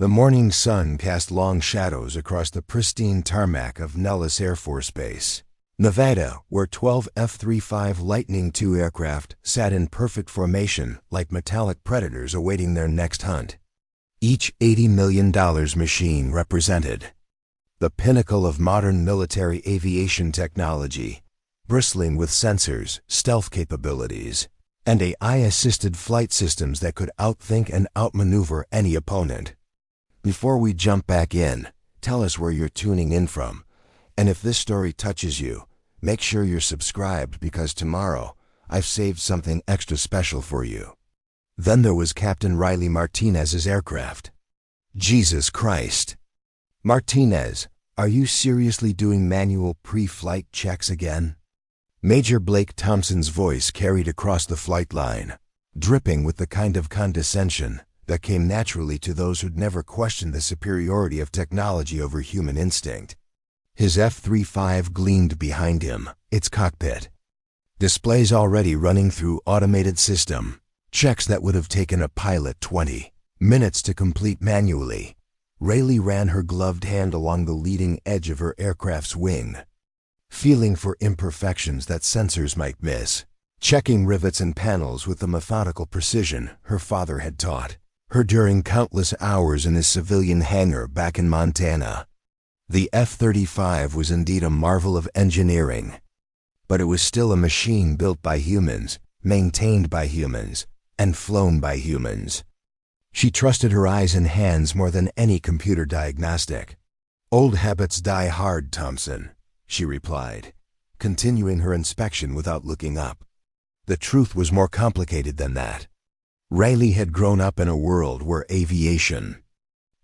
The morning sun cast long shadows across the pristine tarmac of Nellis Air Force Base, Nevada, where 12 F-35 Lightning II aircraft sat in perfect formation like metallic predators awaiting their next hunt. Each $80 million machine represented the pinnacle of modern military aviation technology, bristling with sensors, stealth capabilities, and AI-assisted flight systems that could outthink and outmaneuver any opponent. Before we jump back in, tell us where you're tuning in from, and if this story touches you, make sure you're subscribed because tomorrow I've saved something extra special for you. Then there was Captain Riley Martinez's aircraft. Jesus Christ! Martinez, are you seriously doing manual pre-flight checks again? Major Blake Thompson's voice carried across the flight line, dripping with the kind of condescension that came naturally to those who'd never questioned the superiority of technology over human instinct. His F-35 gleamed behind him, its cockpit displays already running through automated system checks that would have taken a pilot 20 minutes to complete manually. Riley ran her gloved hand along the leading edge of her aircraft's wing, feeling for imperfections that sensors might miss, checking rivets and panels with the methodical precision her father had taught her during countless hours in his civilian hangar back in Montana. The F-35 was indeed a marvel of engineering, but it was still a machine built by humans, maintained by humans, and flown by humans. She trusted her eyes and hands more than any computer diagnostic. "Old habits die hard, Thompson," she replied, continuing her inspection without looking up. The truth was more complicated than that. Riley had grown up in a world where aviation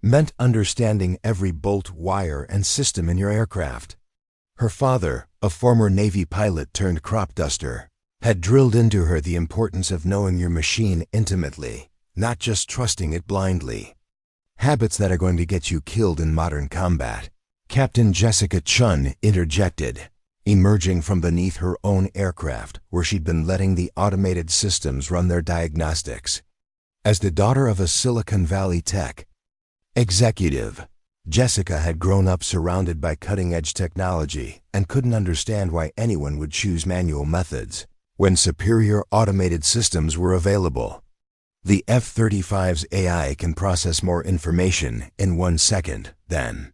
meant understanding every bolt, wire, and system in your aircraft. Her father, a former Navy pilot turned crop duster, had drilled into her the importance of knowing your machine intimately, not just trusting it blindly. Habits that are going to get you killed in modern combat. Captain Jessica Chun interjected, emerging from beneath her own aircraft where she'd been letting the automated systems run their diagnostics. As the daughter of a Silicon Valley tech executive, Jessica had grown up surrounded by cutting-edge technology and couldn't understand why anyone would choose manual methods when superior automated systems were available. The F-35's AI can process more information in 1 second than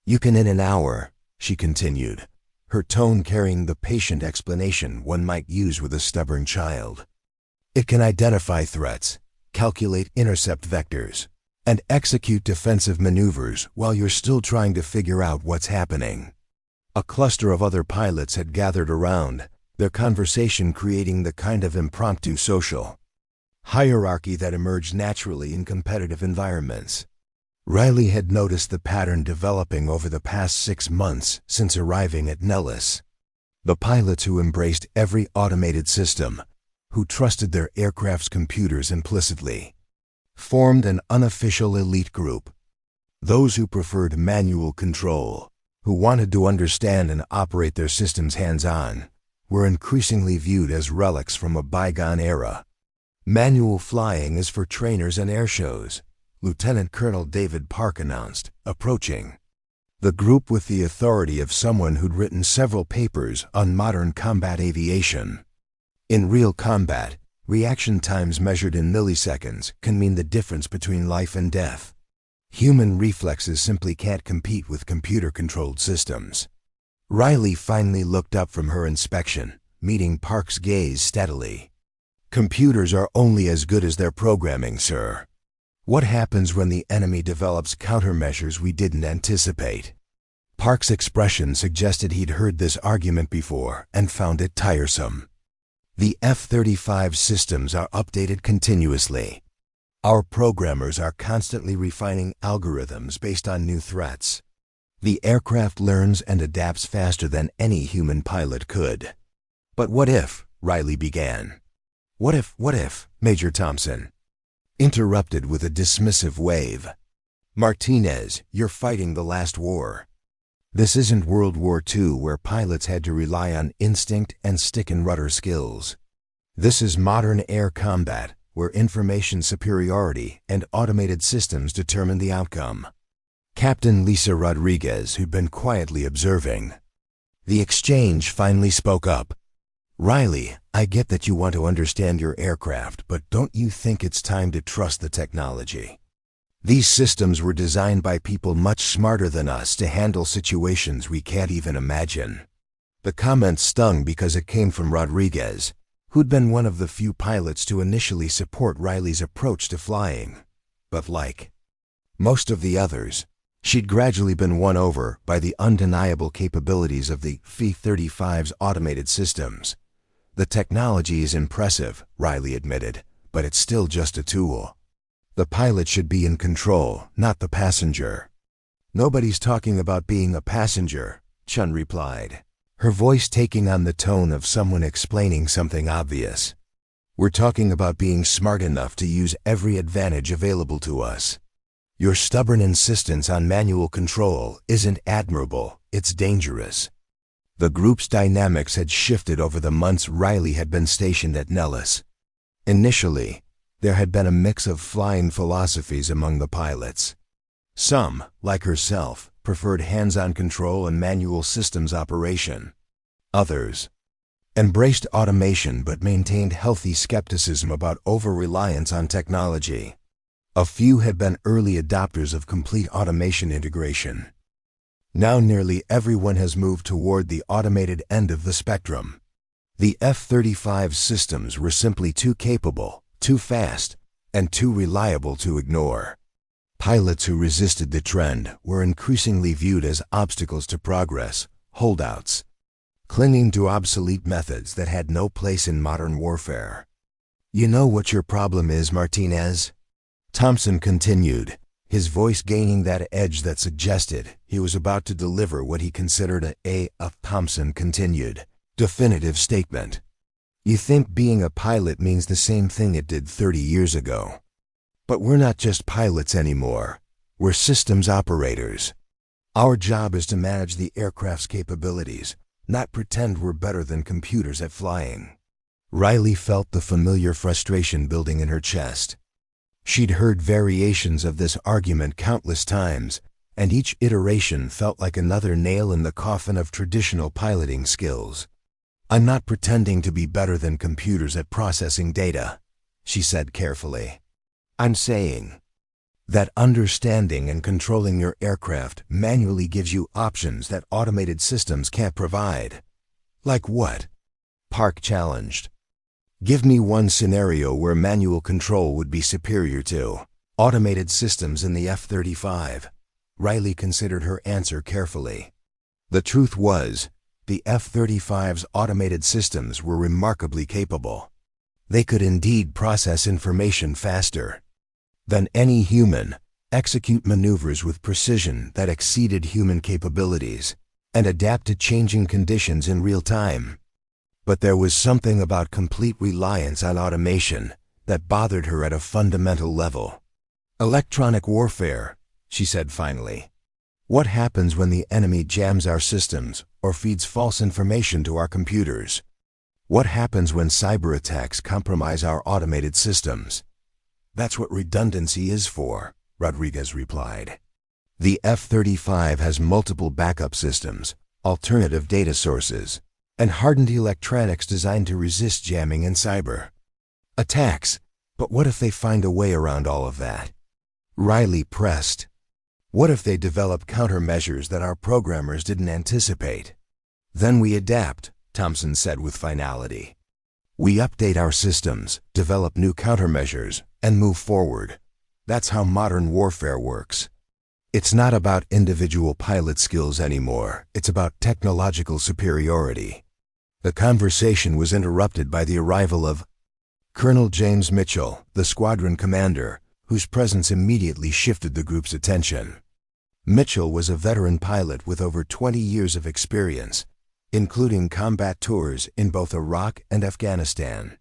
you can in an hour, she continued, her tone carrying the patient explanation one might use with a stubborn child. It can identify threats, calculate intercept vectors, and execute defensive maneuvers while you're still trying to figure out what's happening. A cluster of other pilots had gathered around, their conversation creating the kind of impromptu social hierarchy that emerged naturally in competitive environments. Riley had noticed the pattern developing over the past 6 months since arriving at Nellis. The pilots who embraced every automated system, who trusted their aircraft's computers implicitly, formed an unofficial elite group. Those who preferred manual control, who wanted to understand and operate their systems hands-on, were increasingly viewed as relics from a bygone era. "Manual flying is for trainers and airshows," Lieutenant Colonel David Park announced, approaching the group with the authority of someone who'd written several papers on modern combat aviation. In real combat, reaction times measured in milliseconds can mean the difference between life and death. Human reflexes simply can't compete with computer-controlled systems. Riley finally looked up from her inspection, meeting Park's gaze steadily. "Computers are only as good as their programming, sir. What happens when the enemy develops countermeasures we didn't anticipate?" Park's expression suggested he'd heard this argument before and found it tiresome. "The F-35 systems are updated continuously. Our programmers are constantly refining algorithms based on new threats. The aircraft learns and adapts faster than any human pilot could." "But what if?" Riley began. What if, Major Thompson interrupted with a dismissive wave. "Martinez, you're fighting the last war. This isn't World War II where pilots had to rely on instinct and stick-and-rudder skills. This is modern air combat, where information superiority and automated systems determined the outcome. Captain Lisa Rodriguez, who'd been quietly observing the exchange, finally spoke up. "Riley, I get that you want to understand your aircraft, but don't you think it's time to trust the technology? These systems were designed by people much smarter than us to handle situations we can't even imagine." The comment stung because it came from Rodriguez, who'd been one of the few pilots to initially support Riley's approach to flying. But like most of the others, she'd gradually been won over by the undeniable capabilities of the F-35's automated systems. "The technology is impressive," Riley admitted, "but it's still just a tool. The pilot should be in control, not the passenger." "Nobody's talking about being a passenger," Chun replied, her voice taking on the tone of someone explaining something obvious. "We're talking about being smart enough to use every advantage available to us. Your stubborn insistence on manual control isn't admirable, it's dangerous." The group's dynamics had shifted over the months Riley had been stationed at Nellis. Initially, there had been a mix of flying philosophies among the pilots. Some, like herself, preferred hands-on control and manual systems operation. Others embraced automation but maintained healthy skepticism about over-reliance on technology. A few had been early adopters of complete automation integration. Now nearly everyone has moved toward the automated end of the spectrum. The F-35 systems were simply too capable, too fast, and too reliable to ignore. Pilots who resisted the trend were increasingly viewed as obstacles to progress, holdouts, clinging to obsolete methods that had no place in modern warfare. "You know what your problem is, Martinez?" Thompson continued, his voice gaining that edge that suggested he was about to deliver what he considered a Thompson continued, definitive statement. "You think being a pilot means the same thing it did 30 years ago. But we're not just pilots anymore. We're systems operators. Our job is to manage the aircraft's capabilities, not pretend we're better than computers at flying." Riley felt the familiar frustration building in her chest. She'd heard variations of this argument countless times, and each iteration felt like another nail in the coffin of traditional piloting skills. "I'm not pretending to be better than computers at processing data," she said carefully. "I'm saying that understanding and controlling your aircraft manually gives you options that automated systems can't provide." "Like what?" Park challenged. "Give me one scenario where manual control would be superior to automated systems in the F-35. Riley considered her answer carefully. The truth was, the F-35's automated systems were remarkably capable. They could indeed process information faster than any human, execute maneuvers with precision that exceeded human capabilities, and adapt to changing conditions in real time. But there was something about complete reliance on automation that bothered her at a fundamental level. "Electronic warfare," she said finally. "What happens when the enemy jams our systems or feeds false information to our computers? What happens when cyber attacks compromise our automated systems?" "That's what redundancy is for," Rodriguez replied. "The F-35 has multiple backup systems, alternative data sources, and hardened electronics designed to resist jamming and cyber attacks. But what if they find a way around all of that?" Riley pressed. "What if they develop countermeasures that our programmers didn't anticipate?" "Then we adapt," Thompson said with finality. "We update our systems, develop new countermeasures, and move forward. That's how modern warfare works. It's not about individual pilot skills anymore. It's about technological superiority." The conversation was interrupted by the arrival of Colonel James Mitchell, the squadron commander, whose presence immediately shifted the group's attention. Mitchell was a veteran pilot with over 20 years of experience, including combat tours in both Iraq and Afghanistan.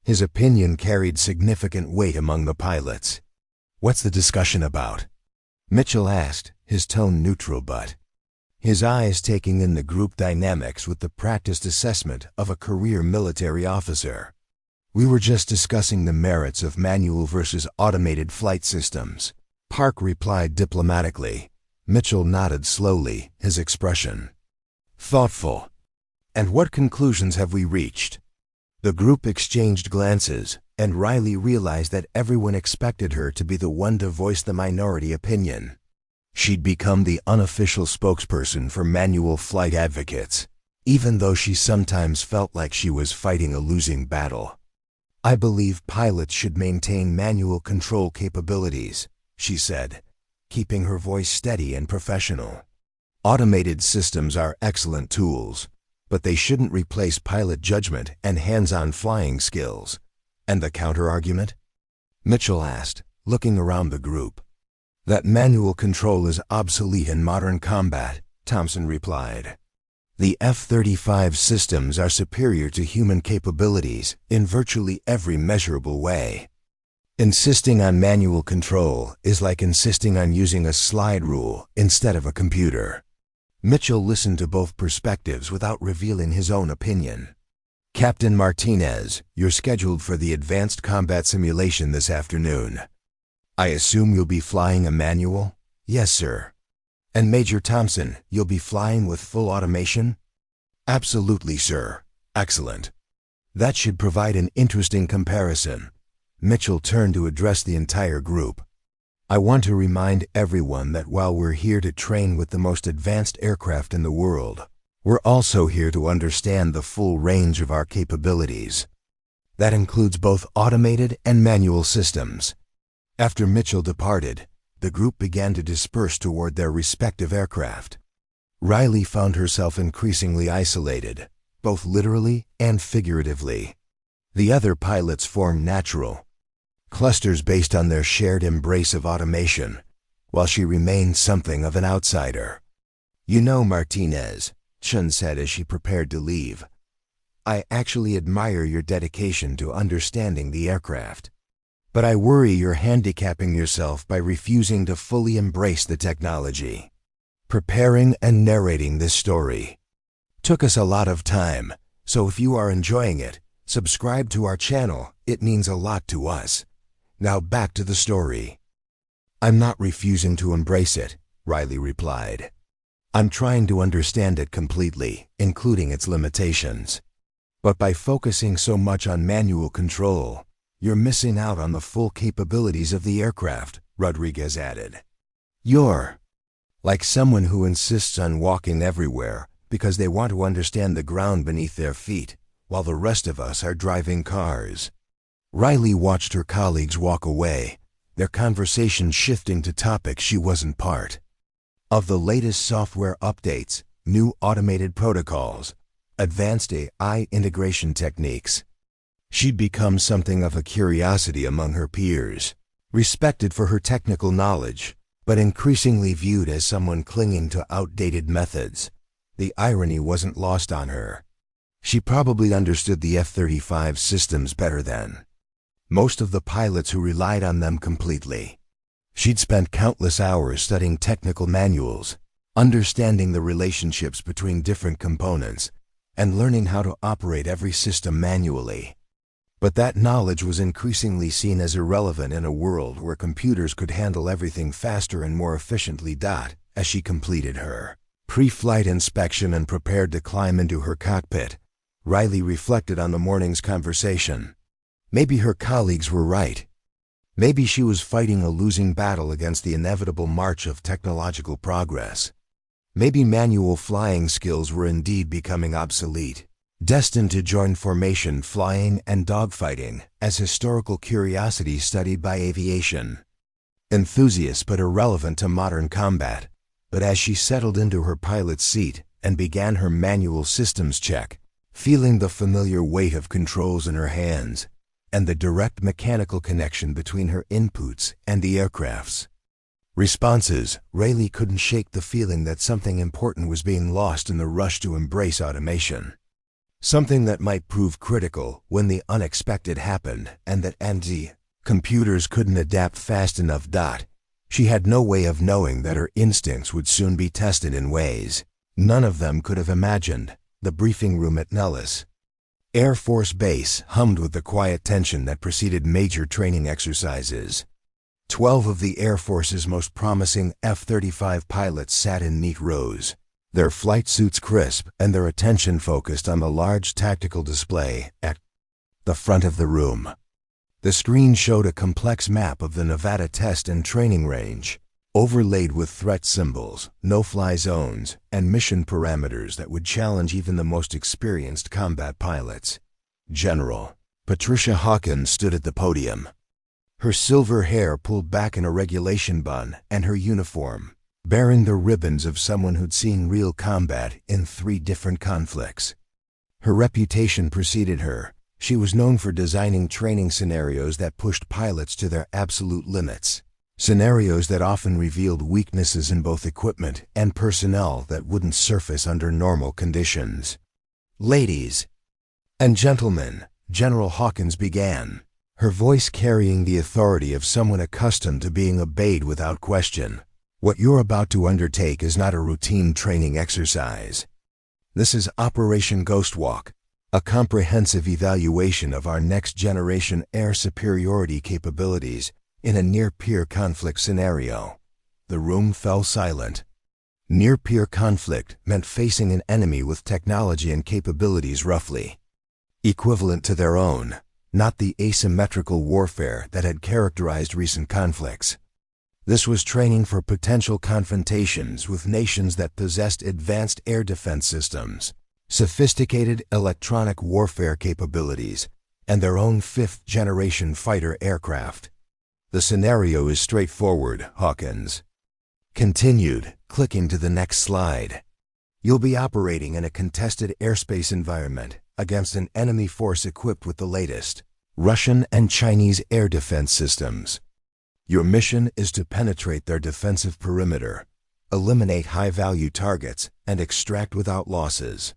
His opinion carried significant weight among the pilots. "What's the discussion about?" Mitchell asked, his tone neutral his eyes taking in the group dynamics with the practiced assessment of a career military officer. We were just discussing the merits of manual versus automated flight systems. Park replied diplomatically. Mitchell nodded slowly, his expression thoughtful. And what conclusions have we reached? The group exchanged glances, and Riley realized that everyone expected her to be the one to voice the minority opinion. She'd become the unofficial spokesperson for manual flight advocates, even though she sometimes felt like she was fighting a losing battle. I believe pilots should maintain manual control capabilities, she said, keeping her voice steady and professional. Automated systems are excellent tools, but they shouldn't replace pilot judgment and hands-on flying skills. And the counter-argument? Mitchell asked, looking around the group. That manual control is obsolete in modern combat, Thompson replied. The F-35 systems are superior to human capabilities in virtually every measurable way. Insisting on manual control is like insisting on using a slide rule instead of a computer. Mitchell listened to both perspectives without revealing his own opinion. Captain Martinez, you're scheduled for the advanced combat simulation this afternoon. I assume you'll be flying a manual? Yes, sir. And Major Thompson, you'll be flying with full automation? Absolutely, sir. Excellent. That should provide an interesting comparison. Mitchell turned to address the entire group. I want to remind everyone that while we're here to train with the most advanced aircraft in the world, we're also here to understand the full range of our capabilities. That includes both automated and manual systems. After Mitchell departed, the group began to disperse toward their respective aircraft. Riley found herself increasingly isolated, both literally and figuratively. The other pilots formed natural clusters based on their shared embrace of automation, while she remained something of an outsider. You know, Martinez, Chun said as she prepared to leave, I actually admire your dedication to understanding the aircraft. But I worry you're handicapping yourself by refusing to fully embrace the technology. Preparing and narrating this story took us a lot of time, so if you are enjoying it, subscribe to our channel. It means a lot to us. Now back to the story. I'm not refusing to embrace it, Riley replied. I'm trying to understand it completely, including its limitations. But by focusing so much on manual control, you're missing out on the full capabilities of the aircraft, Rodriguez added. You're like someone who insists on walking everywhere because they want to understand the ground beneath their feet, while the rest of us are driving cars. Riley watched her colleagues walk away, their conversation shifting to topics she wasn't part of. The latest software updates, new automated protocols, advanced AI integration techniques. She'd become something of a curiosity among her peers, respected for her technical knowledge, but increasingly viewed as someone clinging to outdated methods. The irony wasn't lost on her. She probably understood the F-35 systems better than most of the pilots who relied on them completely. She'd spent countless hours studying technical manuals, understanding the relationships between different components, and learning how to operate every system manually. But that knowledge was increasingly seen as irrelevant in a world where computers could handle everything faster and more efficiently. As she completed her pre-flight inspection and prepared to climb into her cockpit, Riley reflected on the morning's conversation. Maybe her colleagues were right. Maybe she was fighting a losing battle against the inevitable march of technological progress. Maybe manual flying skills were indeed becoming obsolete, destined to join formation flying and dogfighting as historical curiosities studied by aviation enthusiasts but irrelevant to modern combat. But as she settled into her pilot's seat and began her manual systems check, feeling the familiar weight of controls in her hands and the direct mechanical connection between her inputs and the aircraft's responses, Riley couldn't shake the feeling that something important was being lost in the rush to embrace automation. Something that might prove critical when the unexpected happened, and that the computers couldn't adapt fast enough. She had no way of knowing that her instincts would soon be tested in ways none of them could have imagined. The briefing room at Nellis Air Force Base hummed with the quiet tension that preceded major training exercises. 12 of the Air Force's most promising F-35 pilots sat in neat rows, their flight suits crisp and their attention focused on the large tactical display at the front of the room. The screen showed a complex map of the Nevada test and training range, overlaid with threat symbols, no-fly zones, and mission parameters that would challenge even the most experienced combat pilots. General Patricia Hawkins stood at the podium, her silver hair pulled back in a regulation bun and her uniform bearing the ribbons of someone who'd seen real combat in 3 different conflicts. Her reputation preceded her. She was known for designing training scenarios that pushed pilots to their absolute limits. Scenarios that often revealed weaknesses in both equipment and personnel that wouldn't surface under normal conditions. "Ladies and gentlemen," General Hawkins began, her voice carrying the authority of someone accustomed to being obeyed without question. "What you're about to undertake is not a routine training exercise. This is Operation Ghostwalk, a comprehensive evaluation of our next-generation air superiority capabilities in a near-peer conflict scenario." The room fell silent. Near-peer conflict meant facing an enemy with technology and capabilities roughly equivalent to their own, not the asymmetrical warfare that had characterized recent conflicts. This was training for potential confrontations with nations that possessed advanced air defense systems, sophisticated electronic warfare capabilities, and their own 5th-generation fighter aircraft. "The scenario is straightforward," Hawkins continued, clicking to the next slide. "You'll be operating in a contested airspace environment against an enemy force equipped with the latest Russian and Chinese air defense systems. Your mission is to penetrate their defensive perimeter, eliminate high-value targets, and extract without losses."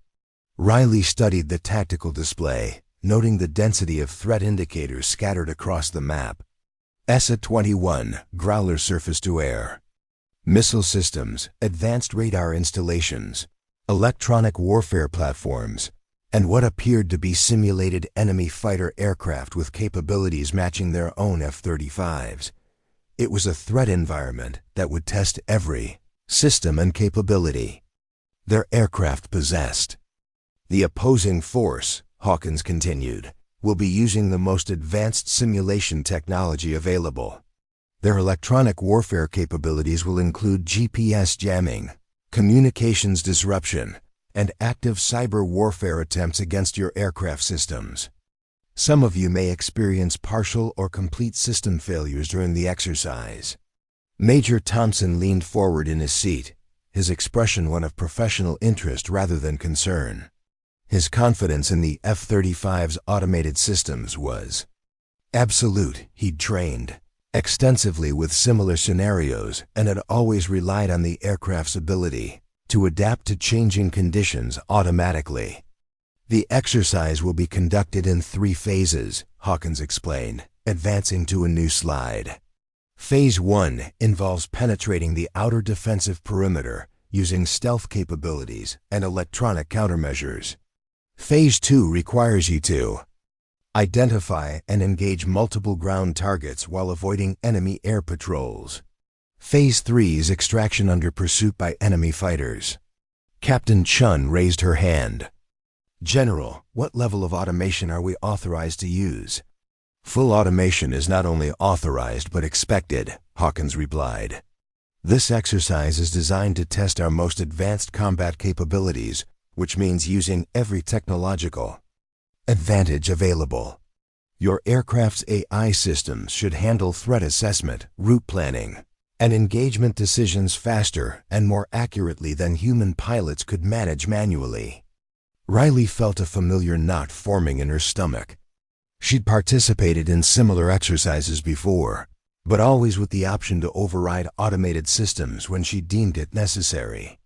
Riley studied the tactical display, noting the density of threat indicators scattered across the map. ESA-21, Growler surface-to-air missile systems, advanced radar installations, electronic warfare platforms, and what appeared to be simulated enemy fighter aircraft with capabilities matching their own F-35s. It was a threat environment that would test every system and capability their aircraft possessed. "The opposing force," Hawkins continued, "will be using the most advanced simulation technology available. Their electronic warfare capabilities will include GPS jamming, communications disruption, and active cyber warfare attempts against your aircraft systems. Some of you may experience partial or complete system failures during the exercise." Major Thompson leaned forward in his seat, his expression one of professional interest rather than concern. His confidence in the F-35's automated systems was absolute. He'd trained extensively with similar scenarios and had always relied on the aircraft's ability to adapt to changing conditions automatically. "The exercise will be conducted in 3 phases, Hawkins explained, advancing to a new slide. "Phase 1 involves penetrating the outer defensive perimeter using stealth capabilities and electronic countermeasures. Phase 2 requires you to identify and engage multiple ground targets while avoiding enemy air patrols. Phase 3 is extraction under pursuit by enemy fighters." Captain Chun raised her hand. "General, what level of automation are we authorized to use?" "Full automation is not only authorized but expected," Hawkins replied. "This exercise is designed to test our most advanced combat capabilities, which means using every technological advantage available. Your aircraft's AI systems should handle threat assessment, route planning, and engagement decisions faster and more accurately than human pilots could manage manually." Riley felt a familiar knot forming in her stomach. She'd participated in similar exercises before, but always with the option to override automated systems when she deemed it necessary.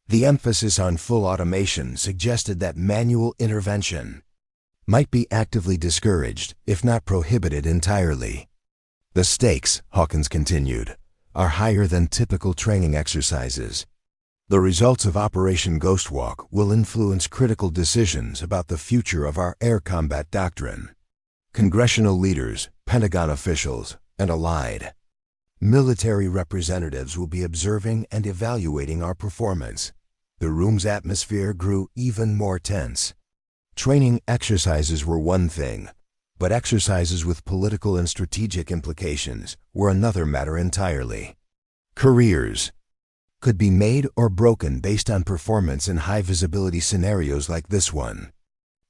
The emphasis on full automation suggested that manual intervention might be actively discouraged, if not prohibited entirely. "The stakes," Hawkins continued, "are higher than typical training exercises. The results of Operation Ghostwalk will influence critical decisions about the future of our air combat doctrine. Congressional leaders, Pentagon officials, and allied military representatives will be observing and evaluating our performance. The room's atmosphere grew even more tense. Training exercises were one thing, but exercises with political and strategic implications were another matter entirely. Careers could be made or broken based on performance in high-visibility scenarios like this one.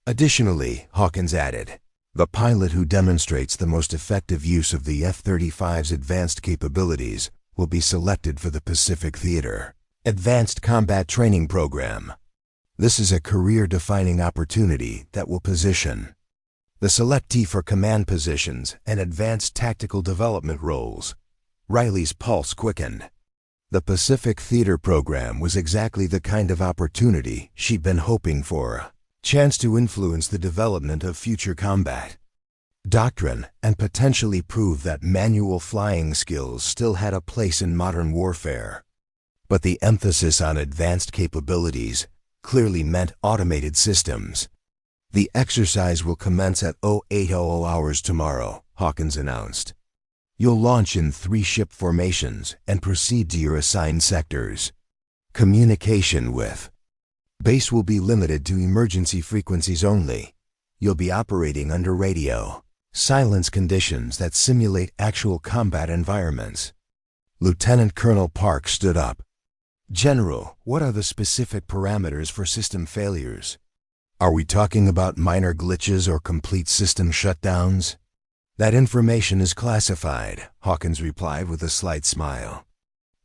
Additionally, Hawkins added, the pilot who demonstrates the most effective use of the F-35's advanced capabilities will be selected for the Pacific Theater Advanced Combat Training Program. This is a career-defining opportunity that will position the selectee for command positions and advanced tactical development roles. Riley's pulse quickened. The Pacific Theater program was exactly the kind of opportunity she'd been hoping for. Chance to influence the development of future combat doctrine and potentially prove that manual flying skills still had a place in modern warfare. But the emphasis on advanced capabilities clearly meant automated systems. The exercise will commence at 0800 hours tomorrow, Hawkins announced. You'll launch in 3 ship formations and proceed to your assigned sectors. Communication with base will be limited to emergency frequencies only. You'll be operating under radio silence conditions that simulate actual combat environments. Lieutenant Colonel Park stood up. General, what are the specific parameters for system failures? Are we talking about minor glitches or complete system shutdowns? That information is classified, Hawkins replied with a slight smile.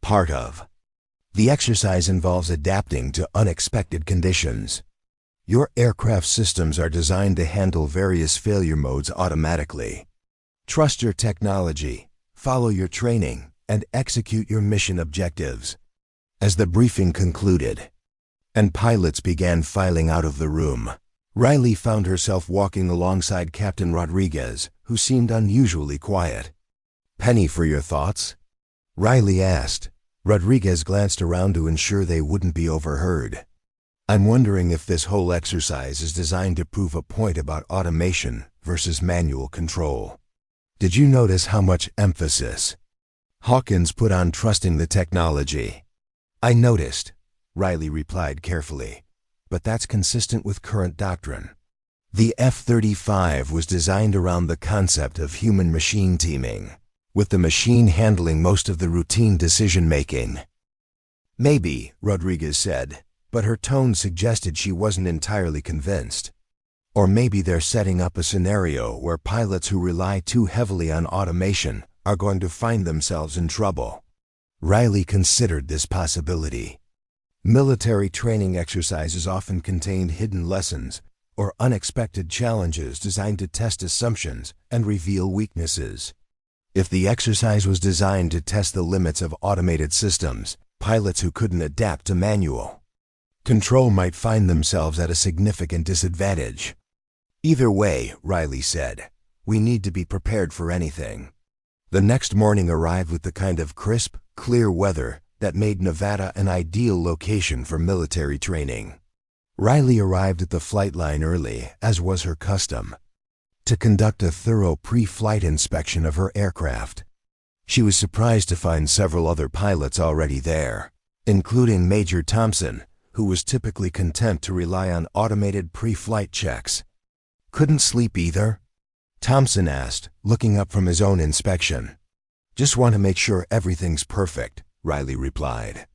Part of the exercise involves adapting to unexpected conditions. Your aircraft systems are designed to handle various failure modes automatically. Trust your technology, follow your training, and execute your mission objectives. As the briefing concluded, and pilots began filing out of the room, Riley found herself walking alongside Captain Rodriguez, who seemed unusually quiet. Penny for your thoughts? Riley asked. Rodriguez glanced around to ensure they wouldn't be overheard. I'm wondering if this whole exercise is designed to prove a point about automation versus manual control. Did you notice how much emphasis Hawkins put on trusting the technology? I noticed, Riley replied carefully, but that's consistent with current doctrine. The F-35 was designed around the concept of human-machine teaming, with the machine handling most of the routine decision-making. Maybe, Rodriguez said, but her tone suggested she wasn't entirely convinced. Or maybe they're setting up a scenario where pilots who rely too heavily on automation are going to find themselves in trouble. Riley considered this possibility. Military training exercises often contained hidden lessons or unexpected challenges designed to test assumptions and reveal weaknesses. If the exercise was designed to test the limits of automated systems, pilots who couldn't adapt to manual control might find themselves at a significant disadvantage. Either way, Riley said, we need to be prepared for anything. The next morning arrived with the kind of crisp, clear weather that made Nevada an ideal location for military training. Riley arrived at the flight line early, as was her custom, to conduct a thorough pre-flight inspection of her aircraft. She was surprised to find several other pilots already there, including Major Thompson, who was typically content to rely on automated pre-flight checks. Couldn't sleep either? Thompson asked, looking up from his own inspection. Just want to make sure everything's perfect, Riley replied.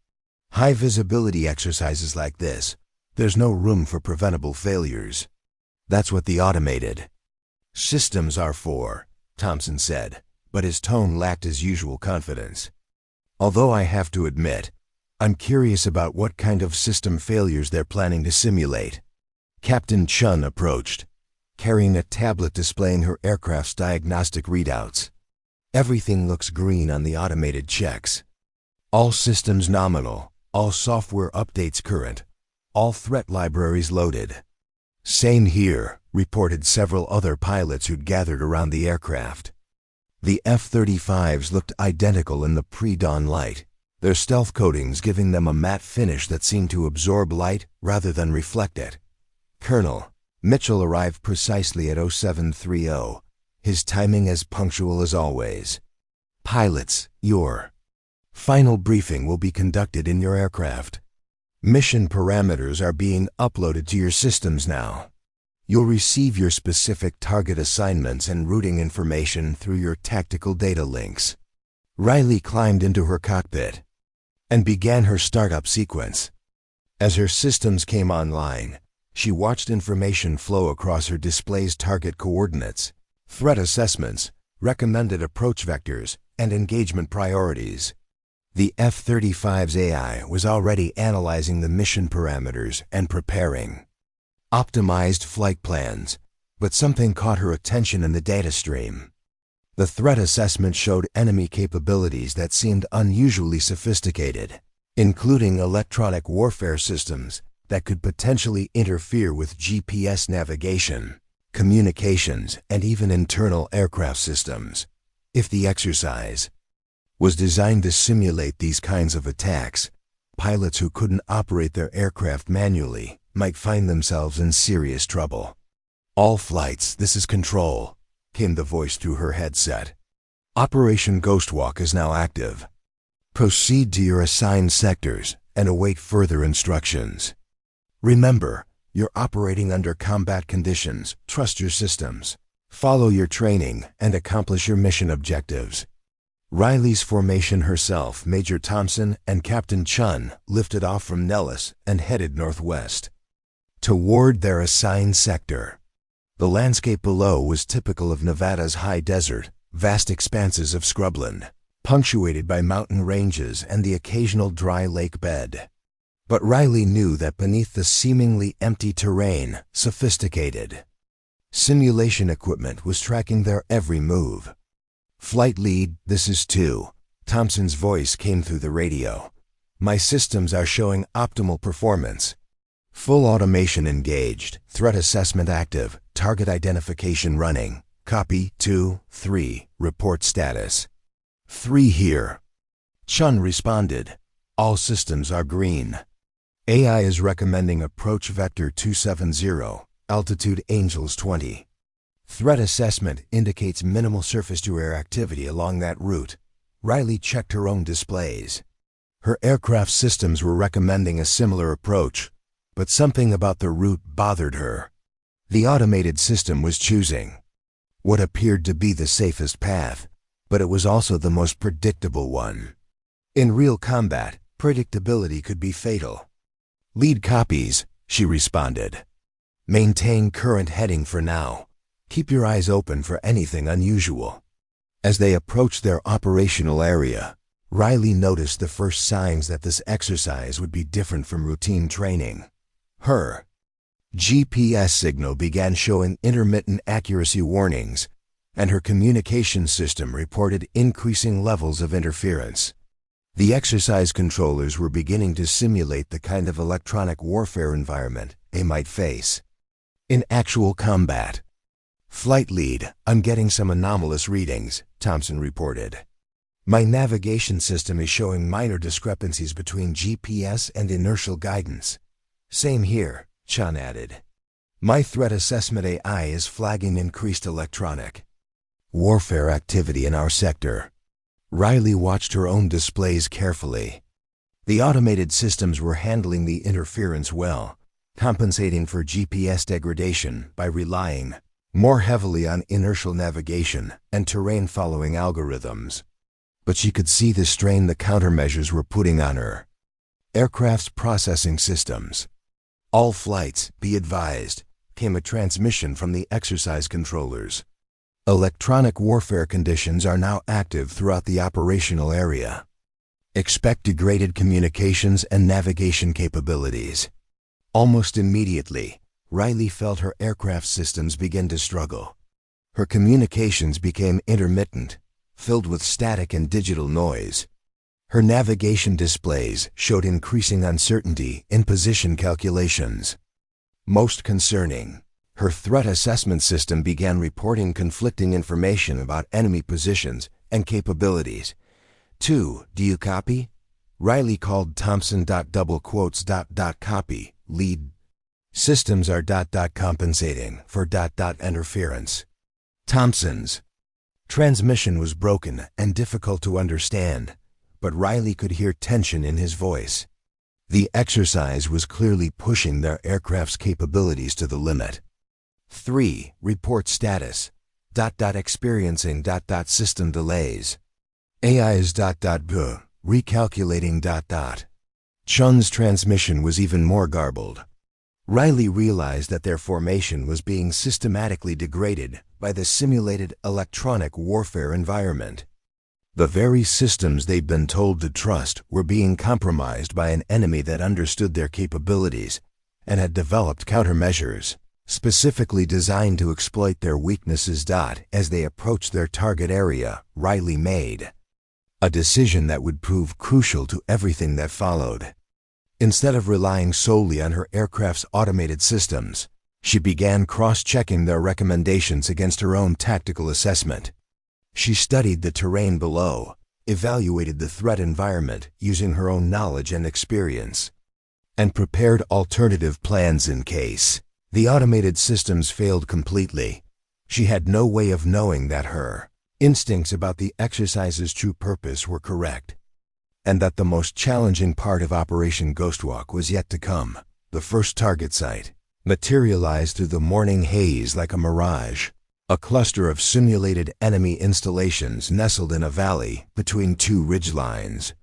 High visibility exercises like this, there's no room for preventable failures. That's what the automated systems are for, Thompson said, but his tone lacked his usual confidence. Although I have to admit, I'm curious about what kind of system failures they're planning to simulate. Captain Chun approached, carrying a tablet displaying her aircraft's diagnostic readouts. Everything looks green on the automated checks. All systems nominal, all software updates current, all threat libraries loaded. Same here, reported several other pilots who'd gathered around the aircraft. The F-35s looked identical in the pre-dawn light, their stealth coatings giving them a matte finish that seemed to absorb light rather than reflect it. Colonel Mitchell arrived precisely at 0730, his timing as punctual as always. Pilots, your final briefing will be conducted in your aircraft. Mission parameters are being uploaded to your systems now. You'll receive your specific target assignments and routing information through your tactical data links. Riley climbed into her cockpit and began her startup sequence. As her systems came online, she watched information flow across her display's target coordinates, threat assessments, recommended approach vectors, and engagement priorities. The F-35's AI was already analyzing the mission parameters and preparing optimized flight plans, but something caught her attention in the data stream. The threat assessment showed enemy capabilities that seemed unusually sophisticated, including electronic warfare systems that could potentially interfere with GPS navigation, communications, and even internal aircraft systems. If the exercise was designed to simulate these kinds of attacks, pilots who couldn't operate their aircraft manually might find themselves in serious trouble. "All flights, this is Control," came the voice through her headset. "Operation Ghostwalk is now active. Proceed to your assigned sectors and await further instructions. Remember, you're operating under combat conditions. Trust your systems. Follow your training and accomplish your mission objectives." Riley's formation herself, Major Thompson and Captain Chun, lifted off from Nellis and headed northwest toward their assigned sector. The landscape below was typical of Nevada's high desert, vast expanses of scrubland, punctuated by mountain ranges and the occasional dry lake bed. But Riley knew that beneath the seemingly empty terrain, sophisticated simulation equipment was tracking their every move. "Flight lead, this is 2. Thompson's voice came through the radio. "My systems are showing optimal performance. Full automation engaged, threat assessment active, target identification running. Copy, 2, 3, report status." 3 here. Chun responded. "All systems are green. AI is recommending approach vector 270, altitude Angels 20. Threat assessment indicates minimal surface-to-air activity along that route." Riley checked her own displays. Her aircraft systems were recommending a similar approach, but something about the route bothered her. The automated system was choosing what appeared to be the safest path, but it was also the most predictable one. In real combat, predictability could be fatal. "Lead copies," she responded. "Maintain current heading for now. Keep your eyes open for anything unusual." As they approached their operational area, Riley noticed the first signs that this exercise would be different from routine training. Her GPS signal began showing intermittent accuracy warnings, and her communication system reported increasing levels of interference. The exercise controllers were beginning to simulate the kind of electronic warfare environment they might face in actual combat. "Flight lead, I'm getting some anomalous readings," Thompson reported. "My navigation system is showing minor discrepancies between GPS and inertial guidance." "Same here," Chun added. "My threat assessment AI is flagging increased electronic warfare activity in our sector." Riley watched her own displays carefully. The automated systems were handling the interference well, compensating for GPS degradation by relying more heavily on inertial navigation and terrain-following algorithms. But she could see the strain the countermeasures were putting on her aircraft's processing systems. "All flights, be advised," came a transmission from the exercise controllers. "Electronic warfare conditions are now active throughout the operational area. Expect degraded communications and navigation capabilities." Almost immediately, Riley felt her aircraft systems begin to struggle. Her communications became intermittent, filled with static and digital noise. Her navigation displays showed increasing uncertainty in position calculations. Most concerning, her threat assessment system began reporting conflicting information about enemy positions and capabilities. 2, do you copy?" Riley called Thompson. Copy, lead. Systems are compensating for interference. Thompson's transmission was broken and difficult to understand, but Riley could hear tension in his voice. The exercise was clearly pushing their aircraft's capabilities to the limit. 3. Report status. Experiencing system delays. AI is recalculating. Chun's transmission was even more garbled. Riley realized that their formation was being systematically degraded by the simulated electronic warfare environment. The very systems they'd been told to trust were being compromised by an enemy that understood their capabilities and had developed countermeasures, specifically designed to exploit their weaknesses. As they approached their target area, Riley made a decision that would prove crucial to everything that followed. Instead of relying solely on her aircraft's automated systems, she began cross-checking their recommendations against her own tactical assessment. She studied the terrain below, evaluated the threat environment using her own knowledge and experience, and prepared alternative plans in case the automated systems failed completely. She had no way of knowing that her instincts about the exercise's true purpose were correct, and that the most challenging part of Operation Ghostwalk was yet to come. The first target site materialized through the morning haze like a mirage, a cluster of simulated enemy installations nestled in a valley between two ridgelines.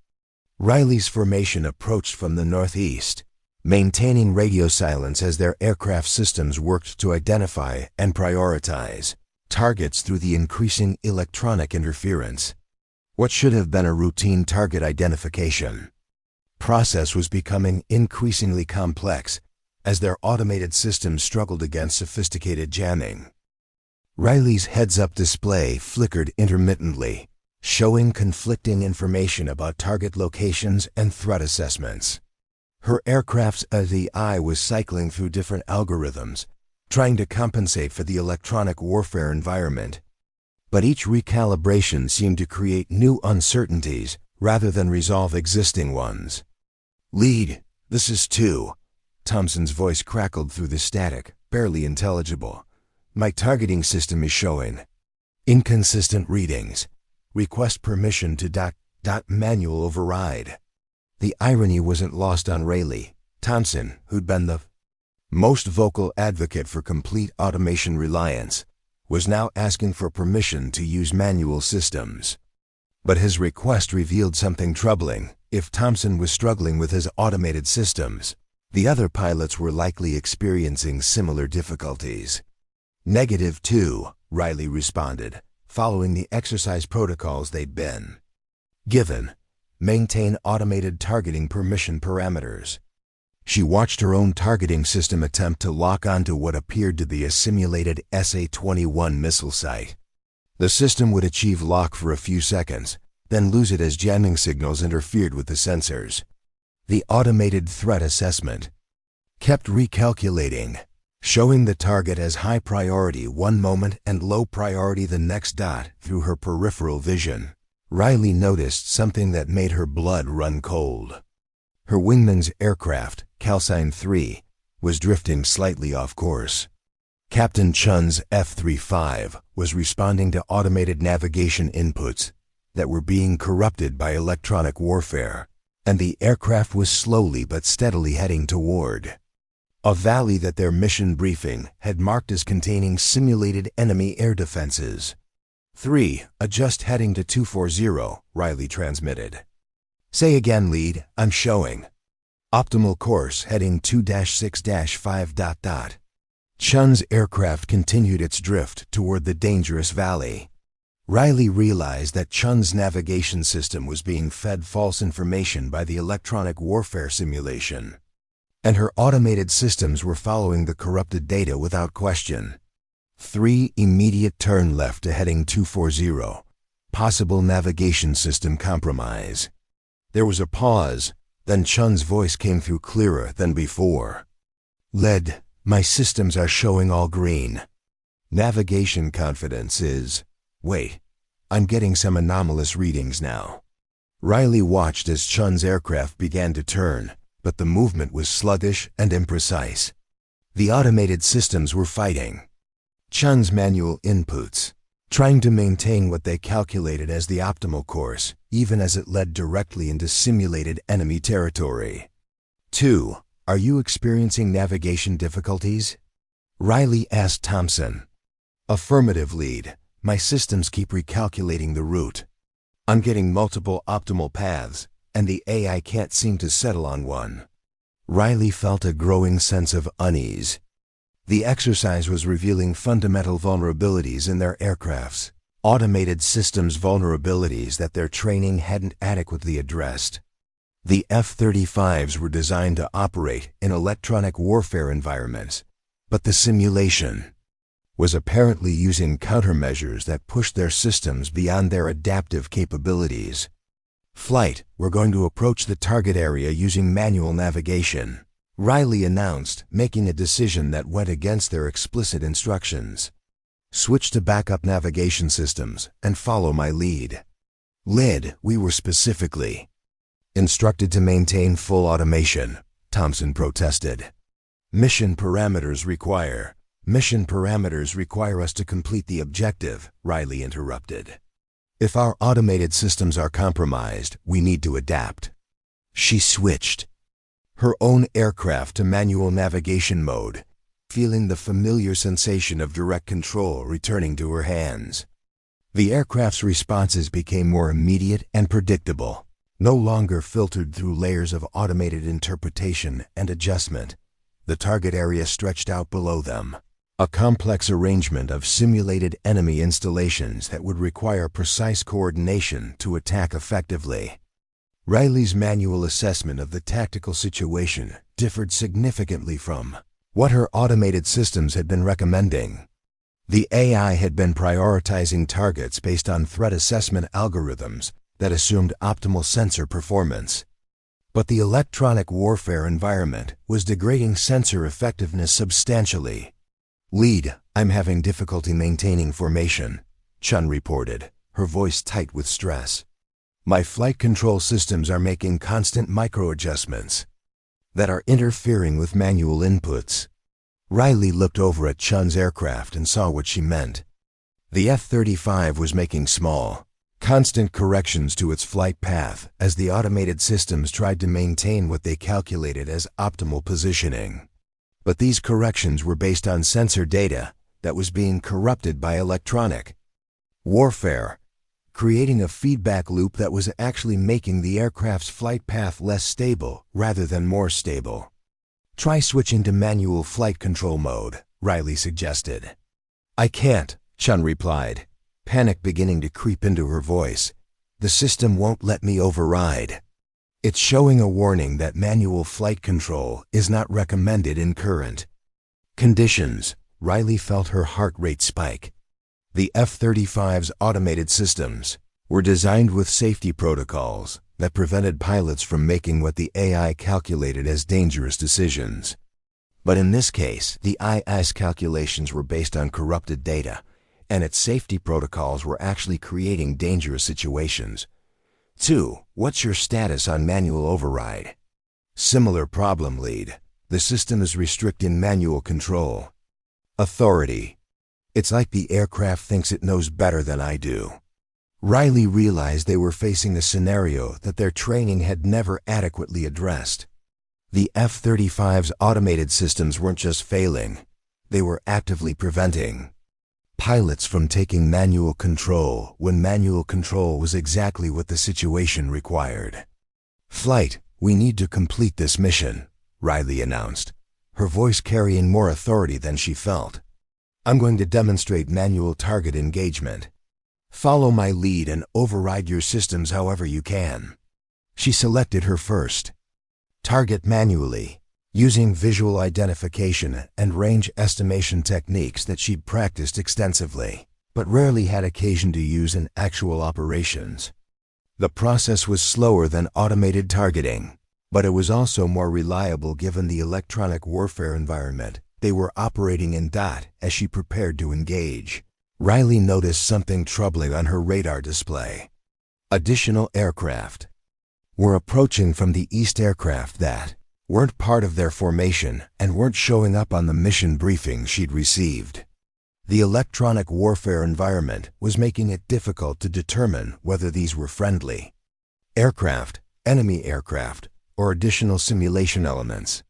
Riley's formation approached from the northeast, maintaining radio silence as their aircraft systems worked to identify and prioritize targets through the increasing electronic interference. What should have been a routine target identification process was becoming increasingly complex as their automated systems struggled against sophisticated jamming. Riley's heads-up display flickered intermittently, showing conflicting information about target locations and threat assessments. Her aircraft's AI was cycling through different algorithms, trying to compensate for the electronic warfare environment. But each recalibration seemed to create new uncertainties rather than resolve existing ones. "Lead, this is 2. Thompson's voice crackled through the static, barely intelligible. "My targeting system is showing inconsistent readings. Request permission to manual override." The irony wasn't lost on Riley. Thompson, who'd been the most vocal advocate for complete automation reliance, was now asking for permission to use manual systems. But his request revealed something troubling. If Thompson was struggling with his automated systems, the other pilots were likely experiencing similar difficulties. -2, Riley responded, following the exercise protocols they'd been given. Maintain automated targeting permission parameters. She watched her own targeting system attempt to lock onto what appeared to be a simulated SA-21 missile site. The system would achieve lock for a few seconds, then lose it as jamming signals interfered with the sensors. The automated threat assessment kept recalculating, showing the target as high priority one moment and low priority the next. Through her peripheral vision, Riley noticed something that made her blood run cold. Her wingman's aircraft, Calcine 3, was drifting slightly off course. Captain Chun's F-35 was responding to automated navigation inputs that were being corrupted by electronic warfare, and the aircraft was slowly but steadily heading toward a valley that their mission briefing had marked as containing simulated enemy air defenses. 3. Adjust heading to 240, Riley transmitted. "Say again, lead, I'm showing optimal course heading 2-6-5. Chun's aircraft continued its drift toward the dangerous valley. Riley realized that Chun's navigation system was being fed false information by the electronic warfare simulation, and her automated systems were following the corrupted data without question. 3. Immediate turn left to heading 240. Possible navigation system compromise. There was a pause, then Chun's voice came through clearer than before. "Lead, my systems are showing all green. Navigation confidence is... Wait, I'm getting some anomalous readings now. Riley watched as Chun's aircraft began to turn, but the movement was sluggish and imprecise. The automated systems were fighting Chun's manual inputs, trying to maintain what they calculated as the optimal course, even as it led directly into simulated enemy territory. 2. Are you experiencing navigation difficulties? Riley asked Thompson. Affirmative, lead. My systems keep recalculating the route. I'm getting multiple optimal paths, and the AI can't seem to settle on one. Riley felt a growing sense of unease. The exercise was revealing fundamental vulnerabilities in their aircrafts, automated systems vulnerabilities that their training hadn't adequately addressed. The F-35s were designed to operate in electronic warfare environments, but the simulation was apparently using countermeasures that pushed their systems beyond their adaptive capabilities. Flight, we're going to approach the target area using manual navigation, Riley announced, making a decision that went against their explicit instructions. Switch to backup navigation systems and follow my lead. Lid, we were specifically instructed to maintain full automation, Thompson protested. Mission parameters require us to complete the objective, Riley interrupted. If our automated systems are compromised, we need to adapt. She switched her own aircraft to manual navigation mode, feeling the familiar sensation of direct control returning to her hands. The aircraft's responses became more immediate and predictable, no longer filtered through layers of automated interpretation and adjustment. The target area stretched out below them, a complex arrangement of simulated enemy installations that would require precise coordination to attack effectively. Riley's manual assessment of the tactical situation differed significantly from what her automated systems had been recommending. The AI had been prioritizing targets based on threat assessment algorithms that assumed optimal sensor performance. But the electronic warfare environment was degrading sensor effectiveness substantially. Lead, I'm having difficulty maintaining formation, Chun reported, her voice tight with stress. My flight control systems are making constant micro-adjustments that are interfering with manual inputs. Riley looked over at Chun's aircraft and saw what she meant. The F-35 was making small, constant corrections to its flight path as the automated systems tried to maintain what they calculated as optimal positioning. But these corrections were based on sensor data that was being corrupted by electronic warfare, creating a feedback loop that was actually making the aircraft's flight path less stable rather than more stable. Try switching to manual flight control mode, Riley suggested. I can't, Chun replied, panic beginning to creep into her voice. The system won't let me override. It's showing a warning that manual flight control is not recommended in current conditions. Riley felt her heart rate spike. The F-35's automated systems were designed with safety protocols that prevented pilots from making what the AI calculated as dangerous decisions. But in this case, the AI's calculations were based on corrupted data, and its safety protocols were actually creating dangerous situations. 2. What's your status on manual override? Similar problem, lead. The system is restricting manual control. Authority. It's like the aircraft thinks it knows better than I do. Riley realized they were facing a scenario that their training had never adequately addressed. The F-35's automated systems weren't just failing, they were actively preventing pilots from taking manual control when manual control was exactly what the situation required. Flight, we need to complete this mission, Riley announced, her voice carrying more authority than she felt. I'm going to demonstrate manual target engagement. Follow my lead and override your systems however you can. She selected her first target manually, using visual identification and range estimation techniques that she'd practiced extensively, but rarely had occasion to use in actual operations. The process was slower than automated targeting, but it was also more reliable given the electronic warfare environment they were operating in. As she prepared to engage, Riley noticed something troubling on her radar display. Additional aircraft were approaching from the east. Aircraft that weren't part of their formation and weren't showing up on the mission briefing she'd received. The electronic warfare environment was making it difficult to determine whether these were friendly aircraft, enemy aircraft, or additional simulation elements.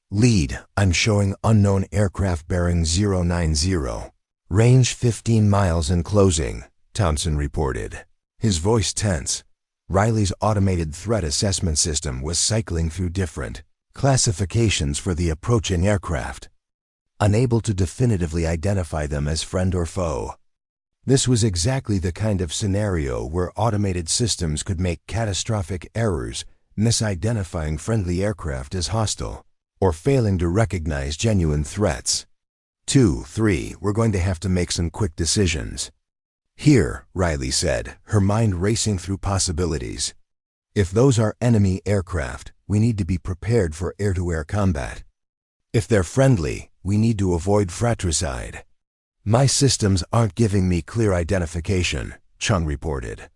Lead, I'm showing unknown aircraft bearing 090. Range 15 miles and closing, Thompson reported, his voice tense. Riley's automated threat assessment system was cycling through different classifications for the approaching aircraft, unable to definitively identify them as friend or foe. This was exactly the kind of scenario where automated systems could make catastrophic errors, misidentifying friendly aircraft as hostile, or failing to recognize genuine threats. 2-3, we're going to have to make some quick decisions here, Riley said, her mind racing through possibilities. If those are enemy aircraft, we need to be prepared for air-to-air combat. If they're friendly, we need to avoid fratricide. My systems aren't giving me clear identification, Chung reported.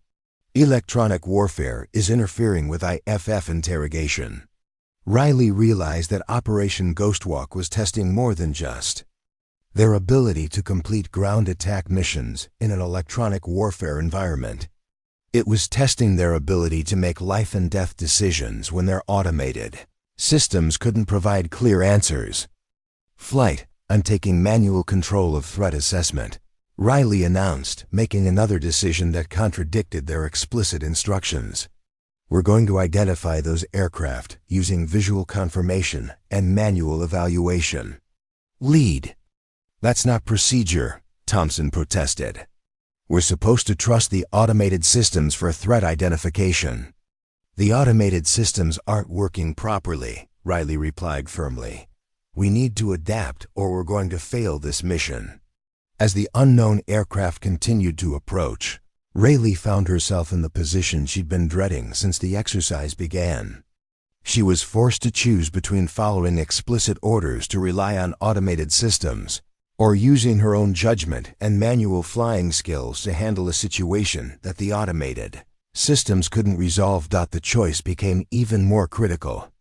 Electronic warfare is interfering with IFF interrogation. Riley realized that Operation Ghostwalk was testing more than just their ability to complete ground attack missions in an electronic warfare environment. It was testing their ability to make life and death decisions when their automated systems couldn't provide clear answers. Flight, I'm taking manual control of threat assessment, Riley announced, making another decision that contradicted their explicit instructions. We're going to identify those aircraft using visual confirmation and manual evaluation. Lead. That's not procedure, Thompson protested. We're supposed to trust the automated systems for threat identification. The automated systems aren't working properly, Riley replied firmly. We need to adapt or we're going to fail this mission. As the unknown aircraft continued to approach, Riley found herself in the position she'd been dreading since the exercise began. She was forced to choose between following explicit orders to rely on automated systems or using her own judgment and manual flying skills to handle a situation that the automated systems couldn't resolve. The choice became even more critical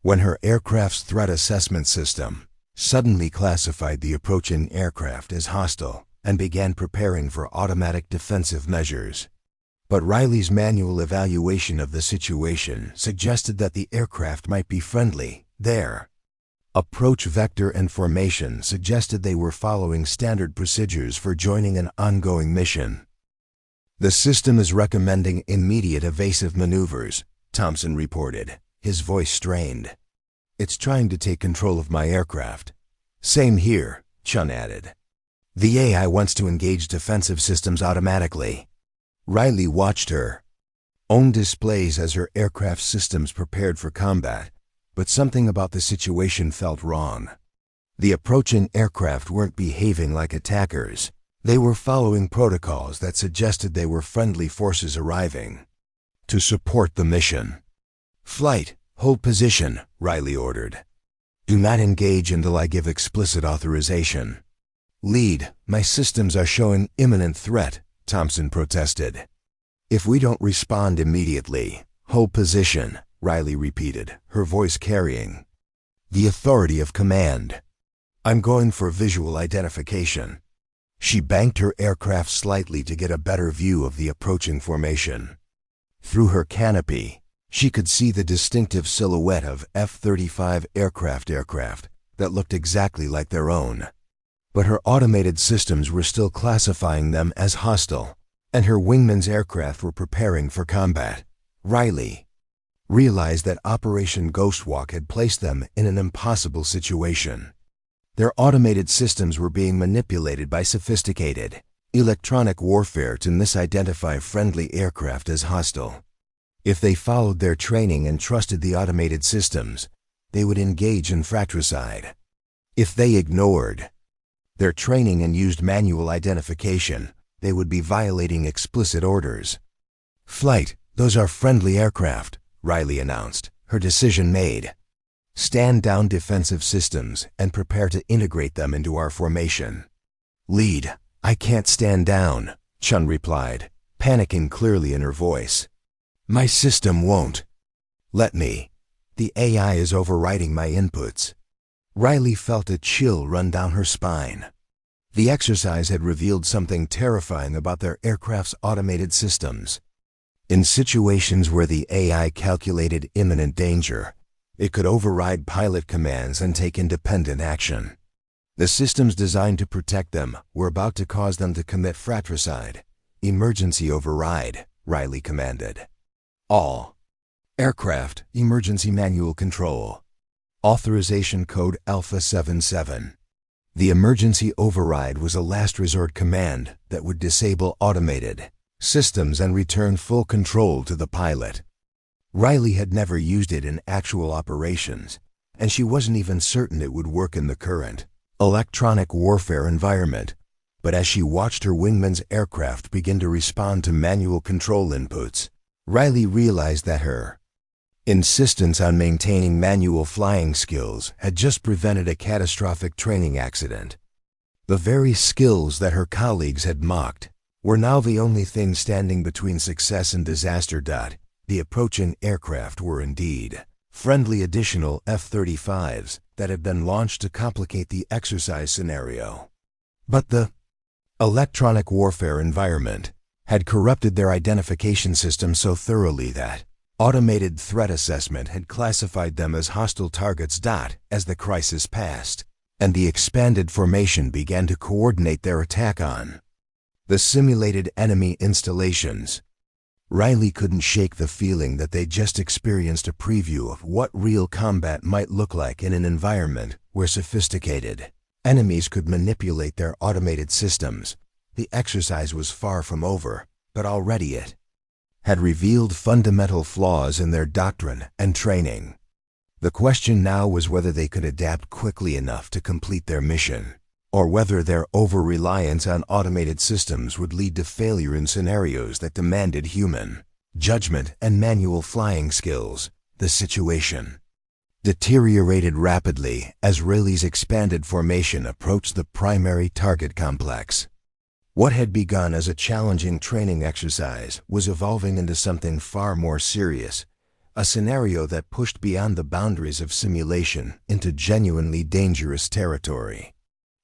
when her aircraft's threat assessment system suddenly classified the approaching aircraft as hostile and began preparing for automatic defensive measures. But Riley's manual evaluation of the situation suggested that the aircraft might be friendly. Their approach vector and formation suggested they were following standard procedures for joining an ongoing mission. The system is recommending immediate evasive maneuvers, Thompson reported, his voice strained. It's trying to take control of my aircraft. Same here, Chun added. The AI wants to engage defensive systems automatically. Riley watched her own displays as her aircraft systems prepared for combat, but something about the situation felt wrong. The approaching aircraft weren't behaving like attackers. They were following protocols that suggested they were friendly forces arriving to support the mission. Flight, hold position, Riley ordered. Do not engage until I give explicit authorization. Lead, my systems are showing imminent threat, Thompson protested. If we don't respond immediately, hold position, Riley repeated, her voice carrying the authority of command. I'm going for visual identification. She banked her aircraft slightly to get a better view of the approaching formation. Through her canopy, she could see the distinctive silhouette of F-35 aircraft that looked exactly like their own. But her automated systems were still classifying them as hostile, and her wingman's aircraft were preparing for combat. Riley realized that Operation Ghostwalk had placed them in an impossible situation. Their automated systems were being manipulated by sophisticated electronic warfare to misidentify friendly aircraft as hostile. If they followed their training and trusted the automated systems, they would engage in fratricide. If they ignored their training and used manual identification, they would be violating explicit orders. Flight, those are friendly aircraft, Riley announced, her decision made. Stand down defensive systems and prepare to integrate them into our formation. Lead, I can't stand down, Chun replied, panicking clearly in her voice. My system won't, Let me. The AI is overriding my inputs. Riley felt a chill run down her spine. The exercise had revealed something terrifying about their aircraft's automated systems. In situations where the AI calculated imminent danger, it could override pilot commands and take independent action. The systems designed to protect them were about to cause them to commit fratricide. Emergency override, Riley commanded. All aircraft emergency manual control. Authorization code Alpha 77. The emergency override was a last resort command that would disable automated systems and return full control to the pilot. Riley had never used it in actual operations, and she wasn't even certain it would work in the current electronic warfare environment. But as she watched her wingman's aircraft begin to respond to manual control inputs, Riley realized that her insistence on maintaining manual flying skills had just prevented a catastrophic training accident. The very skills that her colleagues had mocked were now the only thing standing between success and disaster. The approaching aircraft were indeed friendly additional F-35s that had been launched to complicate the exercise scenario. But the electronic warfare environment had corrupted their identification system so thoroughly that automated threat assessment had classified them as hostile targets. As the crisis passed, and the expanded formation began to coordinate their attack on the simulated enemy installations, Riley couldn't shake the feeling that they'd just experienced a preview of what real combat might look like in an environment where sophisticated enemies could manipulate their automated systems. The exercise was far from over, but already it had revealed fundamental flaws in their doctrine and training. The question now was whether they could adapt quickly enough to complete their mission, or whether their over-reliance on automated systems would lead to failure in scenarios that demanded human judgment and manual flying skills. The situation deteriorated rapidly as Riley's expanded formation approached the primary target complex. What had begun as a challenging training exercise was evolving into something far more serious, a scenario that pushed beyond the boundaries of simulation into genuinely dangerous territory.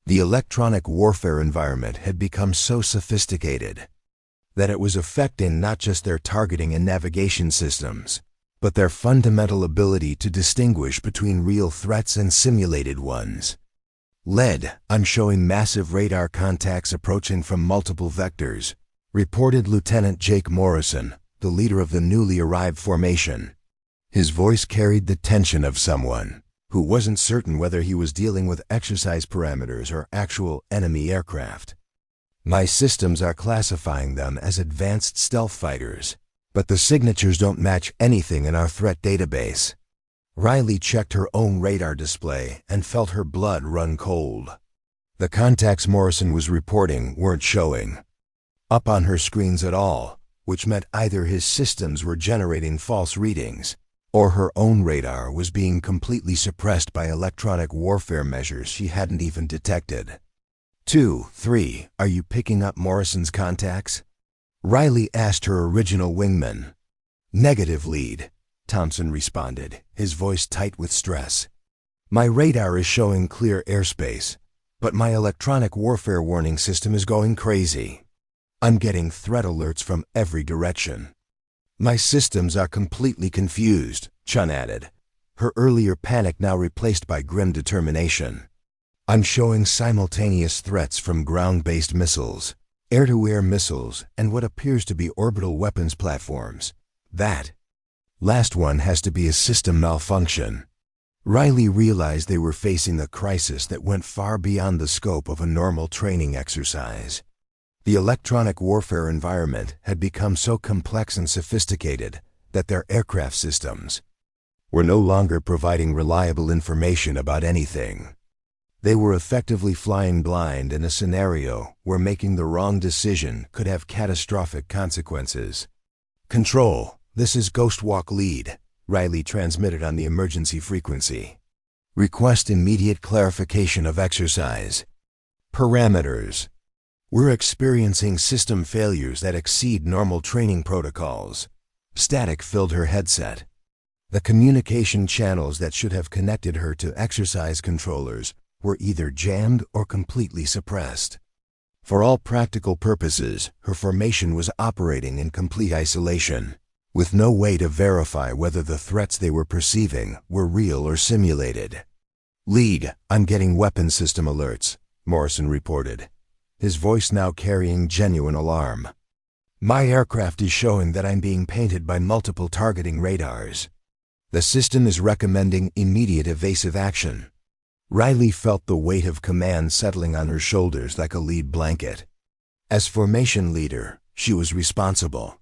The electronic warfare environment had become so sophisticated that it was affecting not just their targeting and navigation systems, but their fundamental ability to distinguish between real threats and simulated ones. Lead on showing massive radar contacts approaching from multiple vectors, reported Lieutenant Jake Morrison, the leader of the newly arrived formation. His voice carried the tension of someone who wasn't certain whether he was dealing with exercise parameters or actual enemy aircraft. My systems are classifying them as advanced stealth fighters, but the signatures don't match anything in our threat database. Riley checked her own radar display and felt her blood run cold. The contacts Morrison was reporting weren't showing up on her screens at all, which meant either his systems were generating false readings, or her own radar was being completely suppressed by electronic warfare measures she hadn't even detected. 2, 3, are you picking up Morrison's contacts? Riley asked her original wingman. Negative, lead, Thompson responded, his voice tight with stress. My radar is showing clear airspace, but my electronic warfare warning system is going crazy. I'm getting threat alerts from every direction. My systems are completely confused, Chun added, her earlier panic now replaced by grim determination. I'm showing simultaneous threats from ground-based missiles, air-to-air missiles, and what appears to be orbital weapons platforms. That last one has to be a system malfunction. Riley realized they were facing a crisis that went far beyond the scope of a normal training exercise. The electronic warfare environment had become so complex and sophisticated that their aircraft systems were no longer providing reliable information about anything. They were effectively flying blind in a scenario where making the wrong decision could have catastrophic consequences. Control, this is Ghostwalk lead, Riley transmitted on the emergency frequency. Request immediate clarification of exercise. Parameters. We're experiencing system failures that exceed normal training protocols. Static filled her headset. The communication channels that should have connected her to exercise controllers were either jammed or completely suppressed. For all practical purposes, her formation was operating in complete isolation, with no way to verify whether the threats they were perceiving were real or simulated. "Lead, I'm getting weapon system alerts," Morrison reported, his voice now carrying genuine alarm. "My aircraft is showing that I'm being painted by multiple targeting radars. The system is recommending immediate evasive action." Riley felt the weight of command settling on her shoulders like a lead blanket. As formation leader, she was responsible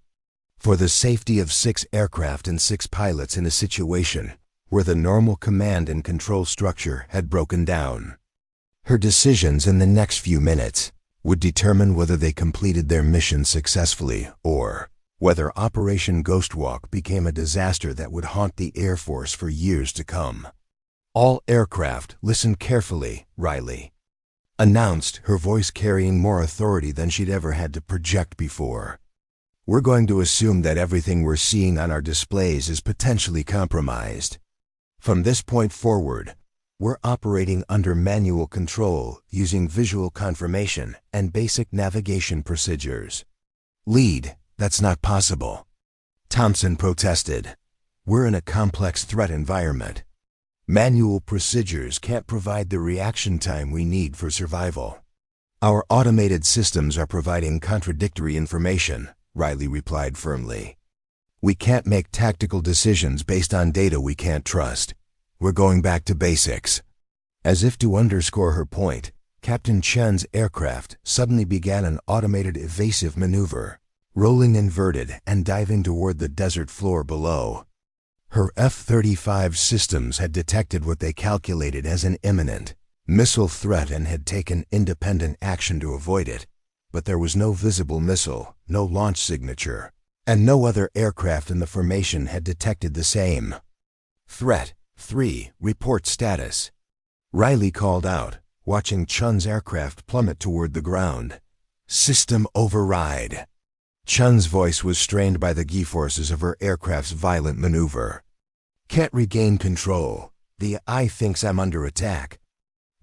for the safety of 6 aircraft and 6 pilots in a situation where the normal command and control structure had broken down. Her decisions in the next few minutes would determine whether they completed their mission successfully or whether Operation Ghostwalk became a disaster that would haunt the Air Force for years to come. "All aircraft, listen carefully," Riley announced, her voice carrying more authority than she'd ever had to project before. "We're going to assume that everything we're seeing on our displays is potentially compromised. From this point forward, we're operating under manual control using visual confirmation and basic navigation procedures." "Lead, that's not possible," Thompson protested. "We're in a complex threat environment. Manual procedures can't provide the reaction time we need for survival." "Our automated systems are providing contradictory information," Riley replied firmly. "We can't make tactical decisions based on data we can't trust. We're going back to basics." As if to underscore her point, Captain Chen's aircraft suddenly began an automated evasive maneuver, rolling inverted and diving toward the desert floor below. Her F-35 systems had detected what they calculated as an imminent missile threat and had taken independent action to avoid it, but there was no visible missile, no launch signature, and no other aircraft in the formation had detected the same. "Threat 3, report status," Riley called out, watching Chun's aircraft plummet toward the ground. "System override." Chun's voice was strained by the G-forces of her aircraft's violent maneuver. "Can't regain control. The I thinks I'm under attack."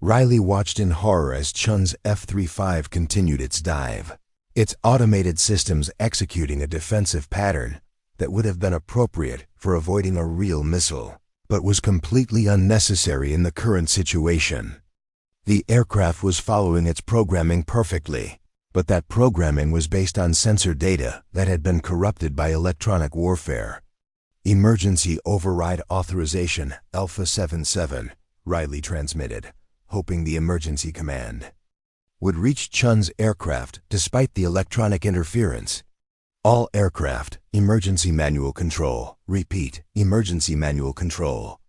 Riley watched in horror as Chun's F-35 continued its dive, its automated systems executing a defensive pattern that would have been appropriate for avoiding a real missile, but was completely unnecessary in the current situation. The aircraft was following its programming perfectly, but that programming was based on sensor data that had been corrupted by electronic warfare. "Emergency override authorization, Alpha 77, Riley transmitted, hoping the emergency command would reach Chun's aircraft despite the electronic interference. "All aircraft, emergency manual control. Repeat, emergency manual control."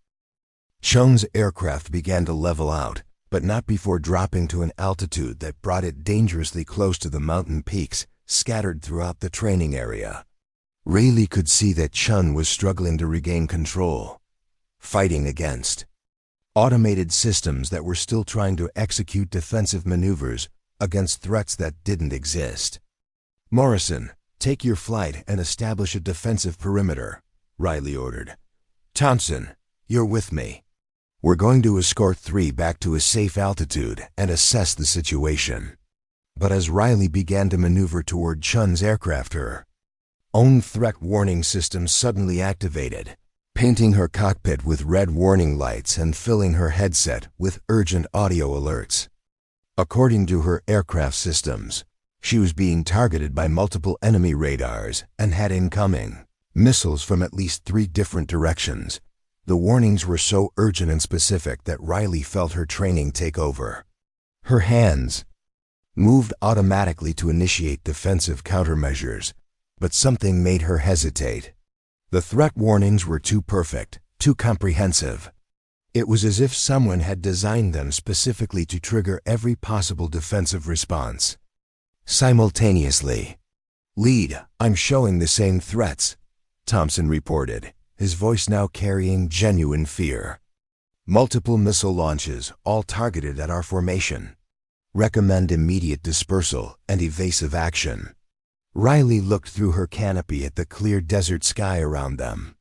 Chun's aircraft began to level out, but not before dropping to an altitude that brought it dangerously close to the mountain peaks scattered throughout the training area. Riley could see that Chun was struggling to regain control, fighting against automated systems that were still trying to execute defensive maneuvers against threats that didn't exist. "Morrison, take your flight and establish a defensive perimeter," Riley ordered. "Thompson, you're with me. We're going to escort 3 back to a safe altitude and assess the situation." But as Riley began to maneuver toward Chun's aircraft, her own threat warning system suddenly activated, painting her cockpit with red warning lights and filling her headset with urgent audio alerts. According to her aircraft systems, she was being targeted by multiple enemy radars and had incoming missiles from at least 3 different directions. The warnings were so urgent and specific that Riley felt her training take over. Her hands moved automatically to initiate defensive countermeasures, but something made her hesitate. The threat warnings were too perfect, too comprehensive. It was as if someone had designed them specifically to trigger every possible defensive response simultaneously. "Lead, I'm showing the same threats," Thompson reported, his voice now carrying genuine fear. "Multiple missile launches, all targeted at our formation. Recommend immediate dispersal and evasive action." Riley looked through her canopy at the clear desert sky around them.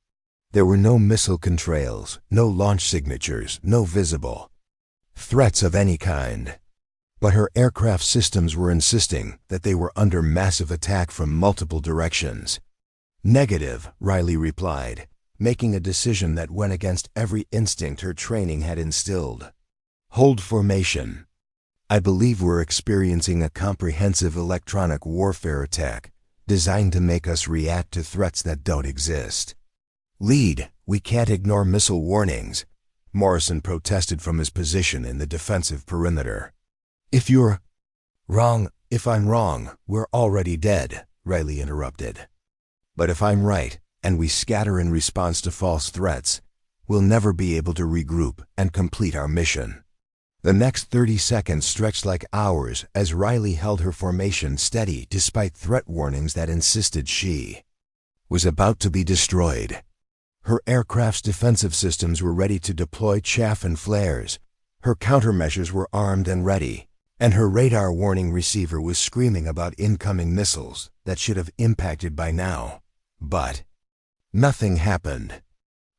There were no missile contrails, no launch signatures, no visible threats of any kind. But her aircraft systems were insisting that they were under massive attack from multiple directions. Negative, Riley replied, making a decision that went against every instinct her training had instilled. Hold formation. I believe we're experiencing a comprehensive electronic warfare attack designed to make us react to threats that don't exist. Lead, we can't ignore missile warnings, Morrison protested from his position in the defensive perimeter. If I'm wrong, we're already dead, Riley interrupted. But if I'm right, and we scatter in response to false threats, we'll never be able to regroup and complete our mission. The next 30 seconds stretched like hours as Riley held her formation steady despite threat warnings that insisted she was about to be destroyed. Her aircraft's defensive systems were ready to deploy chaff and flares, her countermeasures were armed and ready, and her radar warning receiver was screaming about incoming missiles that should have impacted by now. But nothing happened.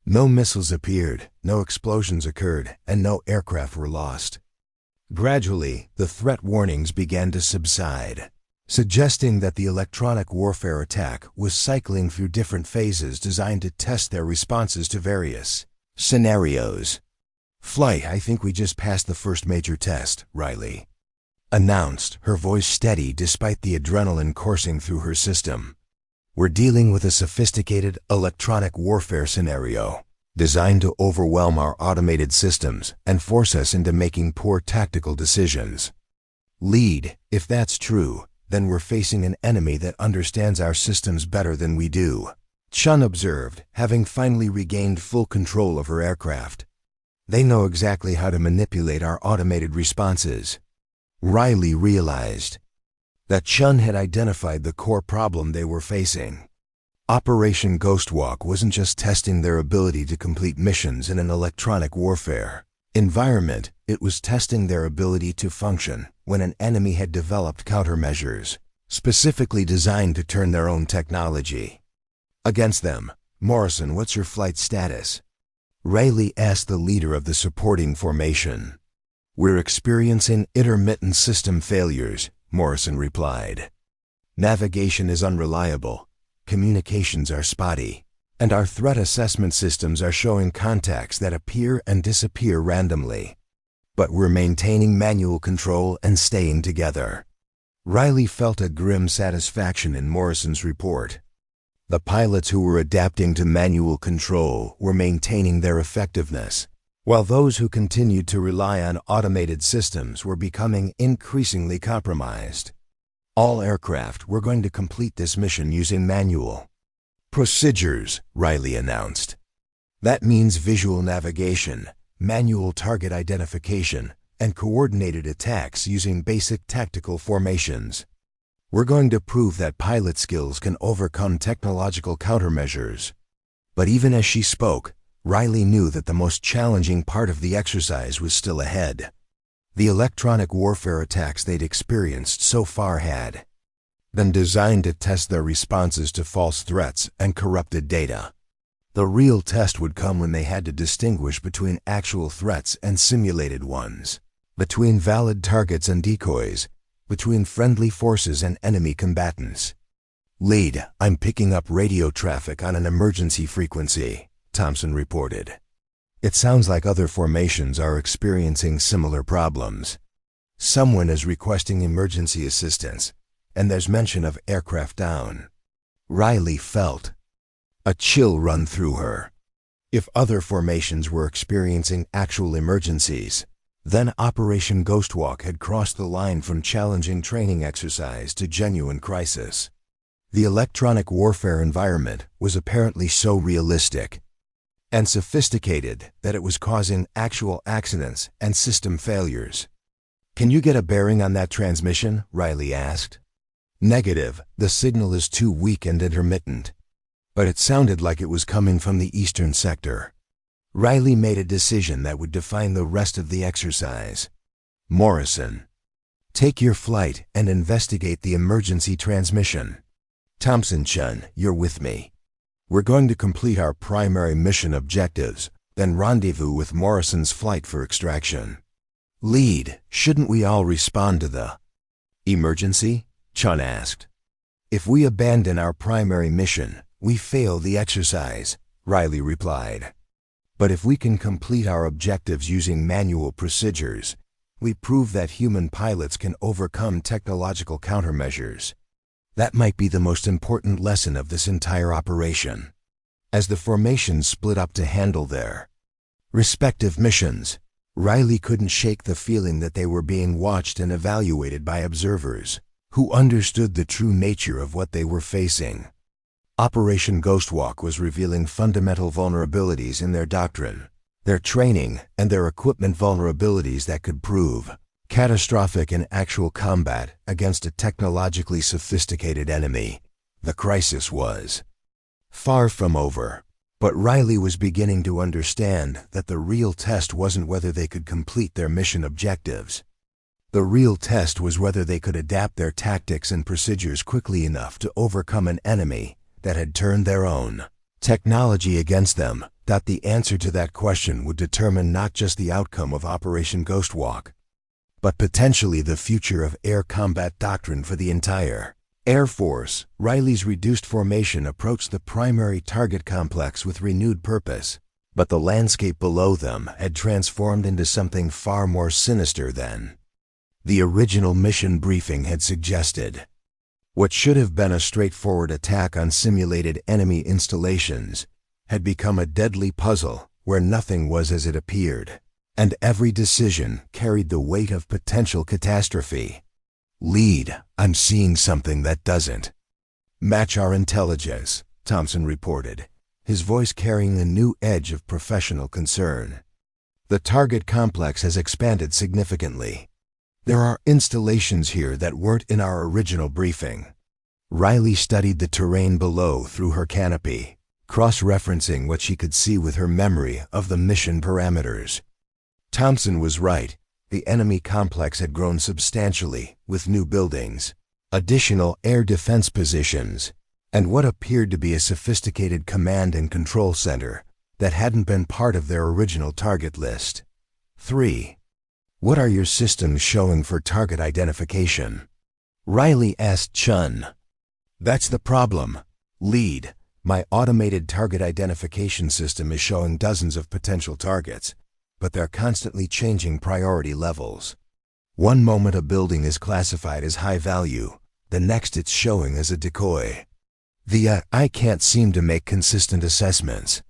No missiles appeared, no explosions occurred, and no aircraft were lost. Gradually, the threat warnings began to subside, suggesting that the electronic warfare attack was cycling through different phases designed to test their responses to various scenarios. Flight, I think we just passed the first major test, Riley announced, her voice steady despite the adrenaline coursing through her system. We're dealing with a sophisticated electronic warfare scenario designed to overwhelm our automated systems and force us into making poor tactical decisions. Lead, if that's true, then we're facing an enemy that understands our systems better than we do, Chun observed, having finally regained full control of her aircraft. They know exactly how to manipulate our automated responses. Riley realized that Chun had identified the core problem they were facing. Operation Ghostwalk wasn't just testing their ability to complete missions in an electronic warfare environment, it was testing their ability to function when an enemy had developed countermeasures, specifically designed to turn their own technology against them. Morrison, what's your flight status? Riley asked the leader of the supporting formation. We're experiencing intermittent system failures, Morrison replied. Navigation is unreliable, communications are spotty, and our threat assessment systems are showing contacts that appear and disappear randomly. But we're maintaining manual control and staying together. Riley felt a grim satisfaction in Morrison's report. The pilots who were adapting to manual control were maintaining their effectiveness, while those who continued to rely on automated systems were becoming increasingly compromised. All aircraft were going to complete this mission using manual procedures, Riley announced. That means visual navigation, manual target identification, and coordinated attacks using basic tactical formations. We're going to prove that pilot skills can overcome technological countermeasures. But even as she spoke, Riley knew that the most challenging part of the exercise was still ahead. The electronic warfare attacks they'd experienced so far had been designed to test their responses to false threats and corrupted data. The real test would come when they had to distinguish between actual threats and simulated ones, between valid targets and decoys, between friendly forces and enemy combatants. Lead, I'm picking up radio traffic on an emergency frequency, Thompson reported. It sounds like other formations are experiencing similar problems. Someone is requesting emergency assistance, and there's mention of aircraft down. Riley felt a chill run through her. If other formations were experiencing actual emergencies, then Operation Ghostwalk had crossed the line from challenging training exercise to genuine crisis. The electronic warfare environment was apparently so realistic and sophisticated that it was causing actual accidents and system failures. Can you get a bearing on that transmission? Riley asked. Negative, the signal is too weak and intermittent. But it sounded like it was coming from the eastern sector. Riley made a decision that would define the rest of the exercise. Morrison, take your flight and investigate the emergency transmission. Thompson, Chun, you're with me. We're going to complete our primary mission objectives, then rendezvous with Morrison's flight for extraction. Lead, shouldn't we all respond to the emergency? Chun asked. If we abandon our primary mission, we fail the exercise, Riley replied. But if we can complete our objectives using manual procedures, we prove that human pilots can overcome technological countermeasures. That might be the most important lesson of this entire operation. As the formations split up to handle their respective missions, Riley couldn't shake the feeling that they were being watched and evaluated by observers who understood the true nature of what they were facing. Operation Ghostwalk was revealing fundamental vulnerabilities in their doctrine, their training, and their equipment vulnerabilities that could prove catastrophic in actual combat against a technologically sophisticated enemy. The crisis was far from over, but Riley was beginning to understand that the real test wasn't whether they could complete their mission objectives. The real test was whether they could adapt their tactics and procedures quickly enough to overcome an enemy that had turned their own technology against them. That the answer to that question would determine not just the outcome of Operation Ghostwalk, but potentially the future of air combat doctrine for the entire Air Force. Riley's reduced formation approached the primary target complex with renewed purpose, but the landscape below them had transformed into something far more sinister than the original mission briefing had suggested. What should have been a straightforward attack on simulated enemy installations had become a deadly puzzle where nothing was as it appeared, and every decision carried the weight of potential catastrophe. Lead, I'm seeing something that doesn't match our intelligence, Thompson reported, his voice carrying a new edge of professional concern. The target complex has expanded significantly. There are installations here that weren't in our original briefing. Riley studied the terrain below through her canopy, cross-referencing what she could see with her memory of the mission parameters. Thompson was right. The enemy complex had grown substantially, with new buildings, additional air defense positions, and what appeared to be a sophisticated command and control center that hadn't been part of their original target list. 3. What are your systems showing for target identification? Riley asked Chun. That's the problem. Lead, my automated target identification system is showing dozens of potential targets, but they're constantly changing priority levels. One moment a building is classified as high value, the next it's showing as a decoy. I can't seem to make consistent assessments.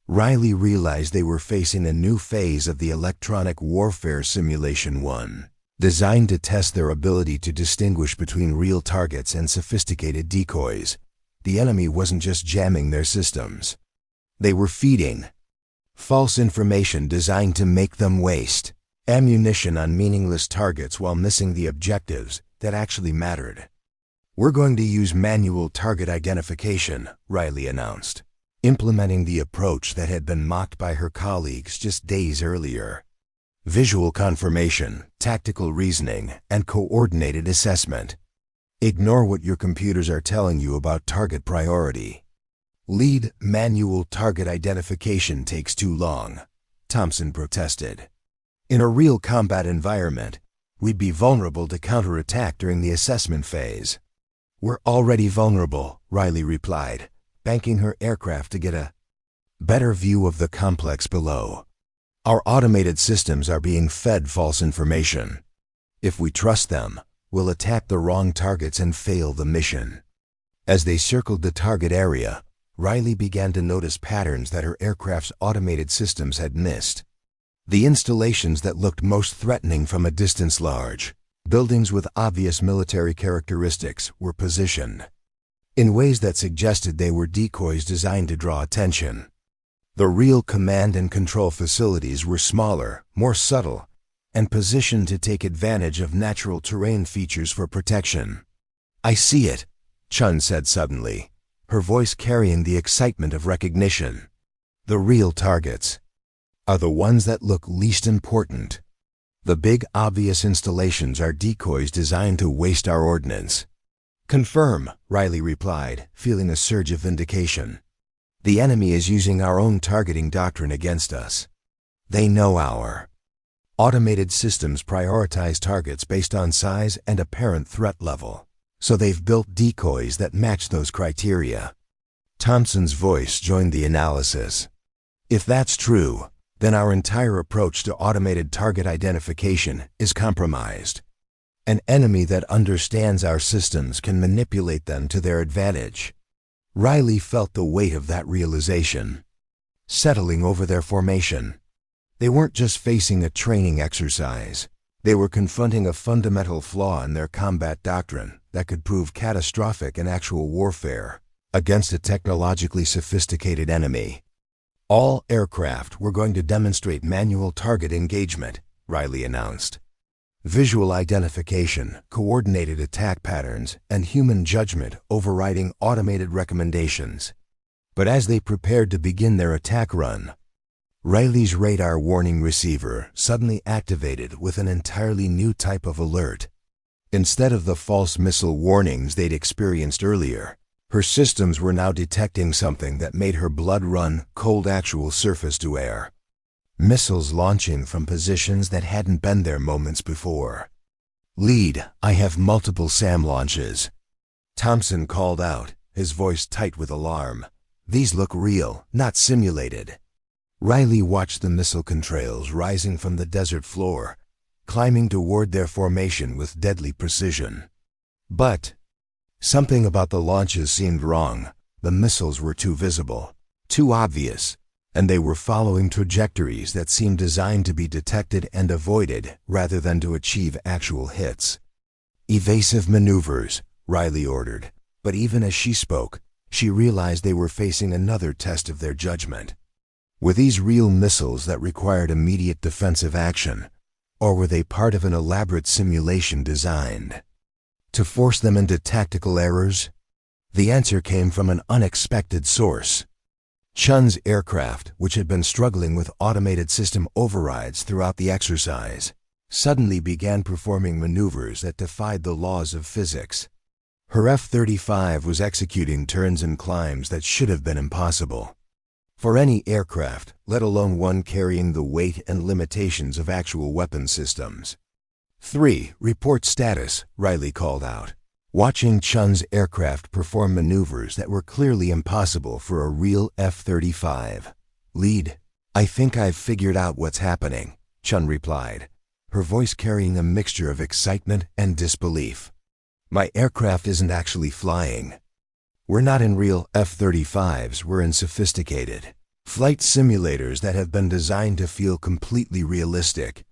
Riley realized they were facing a new phase of the electronic warfare simulation 1, designed to test their ability to distinguish between real targets and sophisticated decoys. The enemy wasn't just jamming their systems. They were feeding false information designed to make them waste ammunition on meaningless targets while missing the objectives that actually mattered. We're going to use manual target identification, Riley announced, implementing the approach that had been mocked by her colleagues just days earlier. Visual confirmation, tactical reasoning, and coordinated assessment. Ignore what your computers are telling you about target priority. Lead, manual target identification takes too long, Thompson protested. In a real combat environment, we'd be vulnerable to counterattack during the assessment phase. We're already vulnerable, Riley replied, banking her aircraft to get a better view of the complex below. Our automated systems are being fed false information. If we trust them, we'll attack the wrong targets and fail the mission. As they circled the target area, Riley began to notice patterns that her aircraft's automated systems had missed. The installations that looked most threatening from a distance, large buildings with obvious military characteristics, were positioned in ways that suggested they were decoys designed to draw attention. The real command and control facilities were smaller, more subtle, and positioned to take advantage of natural terrain features for protection. I see it, Chun said suddenly, her voice carrying the excitement of recognition. The real targets are the ones that look least important. The big, obvious installations are decoys designed to waste our ordnance. Confirm, Riley replied, feeling a surge of vindication. The enemy is using our own targeting doctrine against us. They know our automated systems prioritize targets based on size and apparent threat level, so they've built decoys that match those criteria. Thompson's voice joined the analysis. If that's true, then our entire approach to automated target identification is compromised. An enemy that understands our systems can manipulate them to their advantage. Riley felt the weight of that realization settling over their formation. They weren't just facing a training exercise. They were confronting a fundamental flaw in their combat doctrine that could prove catastrophic in actual warfare against a technologically sophisticated enemy. All aircraft were going to demonstrate manual target engagement, Riley announced. Visual identification, coordinated attack patterns, and human judgment overriding automated recommendations. But as they prepared to begin their attack run, Riley's radar warning receiver suddenly activated with an entirely new type of alert. Instead of the false missile warnings they'd experienced earlier, her systems were now detecting something that made her blood run cold: actual surface-to-air missiles launching from positions that hadn't been there moments before. "Lead, I have multiple SAM launches," Thompson called out, his voice tight with alarm. "These look real, not simulated." Riley watched the missile contrails rising from the desert floor, climbing toward their formation with deadly precision. But something about the launches seemed wrong. The missiles were too visible, too obvious, and they were following trajectories that seemed designed to be detected and avoided rather than to achieve actual hits. "Evasive maneuvers," Riley ordered, but even as she spoke, she realized they were facing another test of their judgment. Were these real missiles that required immediate defensive action, or were they part of an elaborate simulation designed to force them into tactical errors? The answer came from an unexpected source. Chun's aircraft, which had been struggling with automated system overrides throughout the exercise, suddenly began performing maneuvers that defied the laws of physics. Her F-35 was executing turns and climbs that should have been impossible for any aircraft, let alone one carrying the weight and limitations of actual weapon systems. 3. Report status, Riley called out, watching Chun's aircraft perform maneuvers that were clearly impossible for a real F-35. "Lead, I think I've figured out what's happening," Chun replied, her voice carrying a mixture of excitement and disbelief. "My aircraft isn't actually flying. We're not in real F-35s, we're in sophisticated flight simulators that have been designed to feel completely realistic."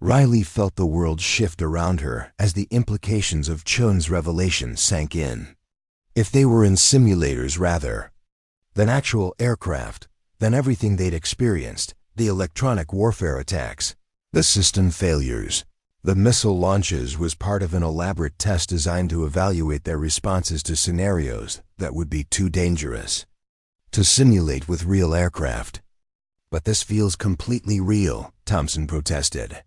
Riley felt the world shift around her as the implications of Chun's revelation sank in. If they were in simulators rather than actual aircraft, then everything they'd experienced, the electronic warfare attacks, the system failures, the missile launches, was part of an elaborate test designed to evaluate their responses to scenarios that would be too dangerous to simulate with real aircraft. "But this feels completely real," Thompson protested.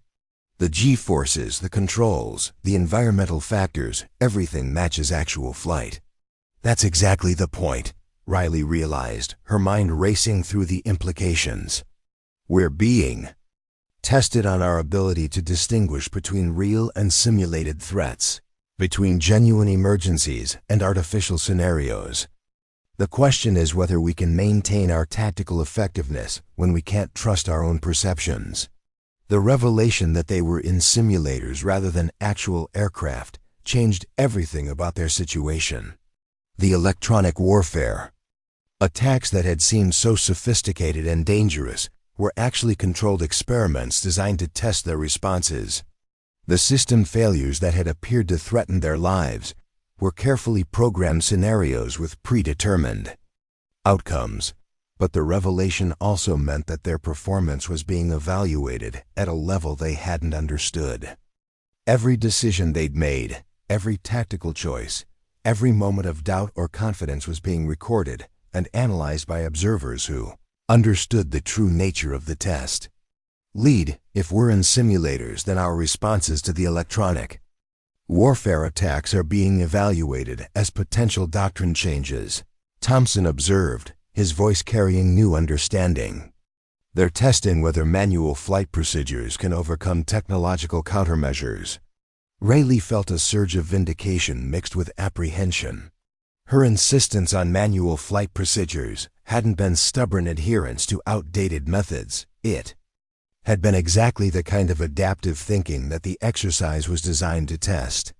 "The G-forces, the controls, the environmental factors, everything matches actual flight." "That's exactly the point," Riley realized, her mind racing through the implications. "We're being tested on our ability to distinguish between real and simulated threats, between genuine emergencies and artificial scenarios. The question is whether we can maintain our tactical effectiveness when we can't trust our own perceptions." The revelation that they were in simulators rather than actual aircraft changed everything about their situation. The electronic warfare attacks that had seemed so sophisticated and dangerous were actually controlled experiments designed to test their responses. The system failures that had appeared to threaten their lives were carefully programmed scenarios with predetermined outcomes. But the revelation also meant that their performance was being evaluated at a level they hadn't understood. Every decision they'd made, every tactical choice, every moment of doubt or confidence was being recorded and analyzed by observers who understood the true nature of the test. "Lead, if we're in simulators, then our responses to the electronic warfare attacks are being evaluated as potential doctrine changes," Thompson observed, his voice carrying new understanding. They're testing whether manual flight procedures can overcome technological countermeasures. Riley felt a surge of vindication mixed with apprehension. Her insistence on manual flight procedures hadn't been stubborn adherence to outdated methods. It had been exactly the kind of adaptive thinking that the exercise was designed to test.